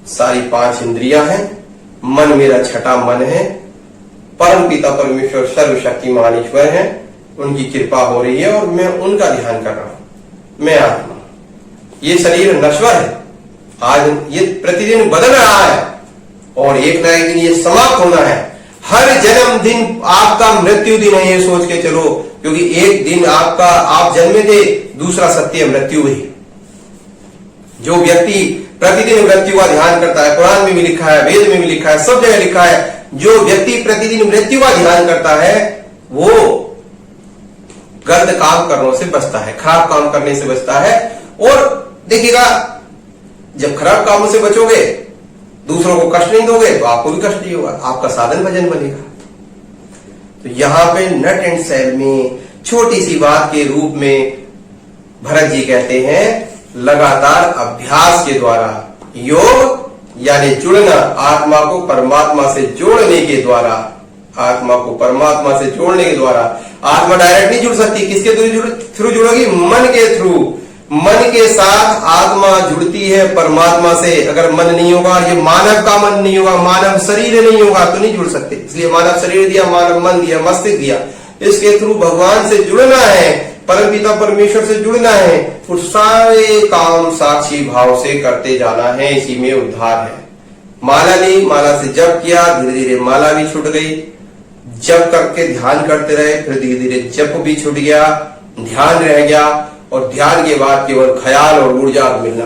सारी 5 इंद्रियां हैं, मन मेरा छठा मन है, परम पिता परमेश्वर सर्वशक्तिमान ईश्वर है, उनकी कृपा हो रही है और मैं उनका ध्यान कर रहा हूं, मैं आत्मा। ये शरीर नश्वर है, आज ये प्रतिदिन बदल रहा है और एक ना एक दिन ये समाप्त होना है। हर जन्मदिन आपका मृत्यु दिन है, ये सोच के चलो, क्योंकि एक दिन आपका, आप जन्मे थे, दूसरा सत्य मृत्यु ही। जो व्यक्ति प्रतिदिन मृत्यु का ध्यान करता है, कुरान में भी लिखा है, वेद में भी लिखा है, सब जगह लिखा है, जो व्यक्ति प्रतिदिन मृत्यु का ध्यान करता है वो गलत काम करने से बचता है, खराब काम करने से बचता है। और देखिएगा, जब खराब कामों से बचोगे, दूसरों को कष्ट नहीं दोगे, तो आपको भी कष्ट नहीं होगा, आपका साधन भजन बनेगा। तो यहां पे नट एंड सेल में छोटी सी बात के रूप में भरत जी कहते हैं, लगातार अभ्यास के द्वारा, योग यानी जुड़ना, आत्मा को परमात्मा से जोड़ने के द्वारा, आत्मा को परमात्मा से जोड़ने के द्वारा। आत्मा डायरेक्ट नहीं जुड़ सकती, किसके थ्रू जुड़ेगी? मन के थ्रू। मन के साथ आत्मा जुड़ती है परमात्मा से। अगर मन नहीं होगा, ये मानव का मन नहीं होगा, मानव शरीर नहीं होगा, तो नहीं जुड़ सकते। इसलिए मानव शरीर दिया, मानव मन दिया, मस्तिष्क दिया, इसके थ्रू भगवान से जुड़ना है, परमपिता परमेश्वर से जुड़ना है, और सारे काम साक्षी भाव से करते जाना है, इसी में उद्धार है। माला ली, माला से जप किया, धीरे धीरे माला भी छूट गई, जप करके ध्यान करते रहे, फिर धीरे धीरे जप भी छूट गया, ध्यान रह गया, और ध्यान के बाद केवल ख्याल और ऊर्जा मिलना,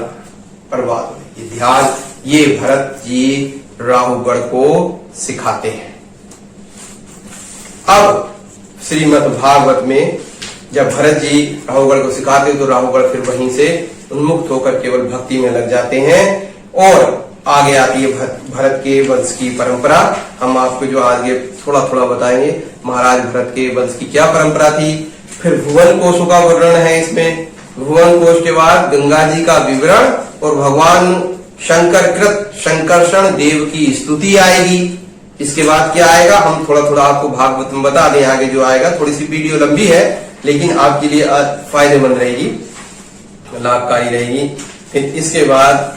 बर्बाद हो गई। ये ध्यान, ये भरत जी राहुगढ़ को सिखाते हैं। अब श्रीमद् भागवत में जब भरत जी राहुगढ़ को सिखाते तो राहुगढ़ फिर वहीं से उन्मुक्त होकर केवल भक्ति में लग जाते हैं। और आगे आती है भरत के वंश की परंपरा। हम आपको जो आगे थोड़ा थोड़ा बताएंगे, महाराज भरत के वंश की क्या परंपरा थी। फिर भुवन कोशों का वर्णन है इसमें। भुवन कोश के बाद गंगा जी का विवरण और भगवान शंकर कृत शंकरषण देव की स्तुति आएगी। इसके बाद क्या आएगा, हम थोड़ा थोड़ा आपको भागवत में बता दें। आगे जो आएगा, थोड़ी सी वीडियो लंबी है लेकिन आपके लिए फायदेमंद रहेगी, लाभकारी रहेगी। फिर इसके बाद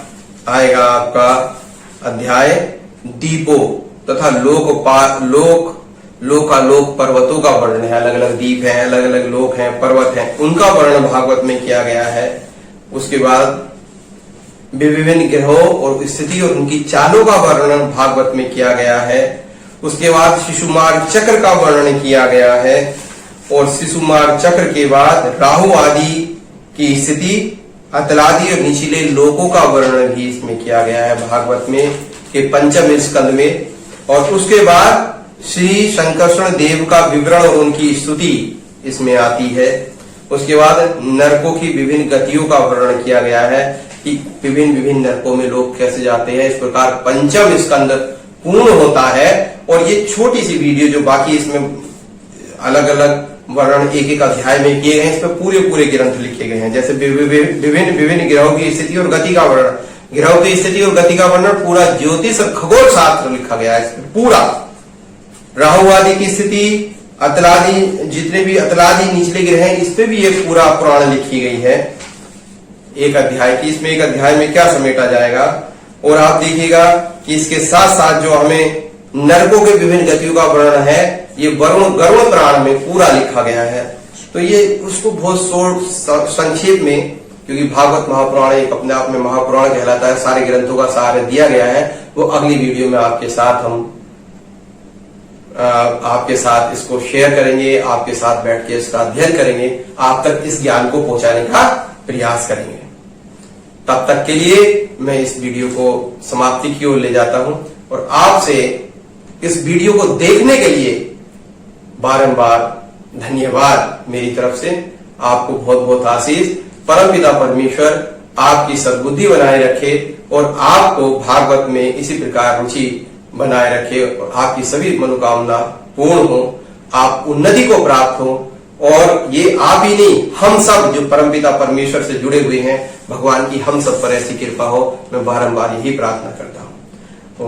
आएगा आपका अध्याय दीपों तथा लोक पर्वतों का वर्णन है। अलग अलग द्वीप हैं, अलग अलग लोक हैं, पर्वत हैं, उनका वर्णन भागवत में किया गया है। उसके बाद विभिन्न ग्रहों और स्थिति और उनकी चालों का वर्णन भागवत में किया गया है। उसके बाद शिशुमार्ग चक्र का वर्णन किया गया है और शिशुमार्ग चक्र के बाद राहु आदि की स्थिति, अतलादि और निचले लोकों का वर्णन भी इसमें किया गया है भागवत में के 5वें स्कंद में। और उसके बाद श्री शंकरषण देव का विवरण और उनकी स्तुति इसमें आती है। उसके बाद नरकों की विभिन्न गतियों का वर्णन किया गया है कि विभिन्न नरकों में लोग कैसे जाते हैं। इस प्रकार 5वां स्कंद पूर्ण होता है। और ये छोटी सी वीडियो जो बाकी इसमें अलग अलग वर्णन एक एक अध्याय में किए गए हैं, इसमें पूरे ग्रंथ लिखे गए हैं। जैसे विभिन्न ग्रहों की स्थिति और गति का वर्णन, ग्रहों की स्थिति और गति का वर्णन पूरा ज्योतिष और खगोल शास्त्र लिखा गया है इसमें पूरा। राहु आदि की स्थिति, अतलादि, जितने भी अतलादि निचले ग्रह हैं, इस पे भी एक पूरा पुराण लिखी गई है एक अध्याय की। इसमें एक अध्याय में क्या समेटा जाएगा। और आप देखिएगा कि इसके साथ साथ जो हमें नरकों के विभिन्न गतियों का वर्णन है, ये गरुड़ पुराण में पूरा लिखा गया है। तो ये उसको बहुत संक्षेप में, क्योंकि भागवत महापुराण एक अपने आप में महापुराण कहलाता है, सारे ग्रंथों का सार दिया गया है। वो अगली वीडियो में आपके साथ इसको शेयर करेंगे, आपके साथ बैठ के इसका अध्ययन करेंगे, आप तक इस ज्ञान को पहुंचाने का प्रयास करेंगे। तब तक के लिए मैं इस वीडियो को समाप्ति की ओर ले जाता हूं और आपसे इस वीडियो को देखने के लिए बारंबार धन्यवाद मेरी तरफ से। आपको बहुत बहुत आशीष। परमपिता परमेश्वर आपकी सद्बुद्धि बनाए रखे और आपको भागवत में इसी प्रकार रुचि बनाए रखे और आपकी सभी मनोकामना पूर्ण हो, आप उन्नति को प्राप्त हो। और ये आप ही नहीं, हम सब जो परमपिता परमेश्वर से जुड़े हुए हैं, भगवान की हम सब पर ऐसी कृपा हो, मैं बारंबार यही प्रार्थना करता हूं।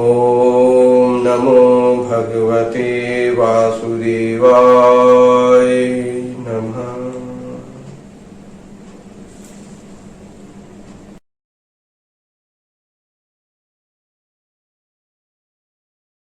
ओम नमो भगवते वासुदेवाय।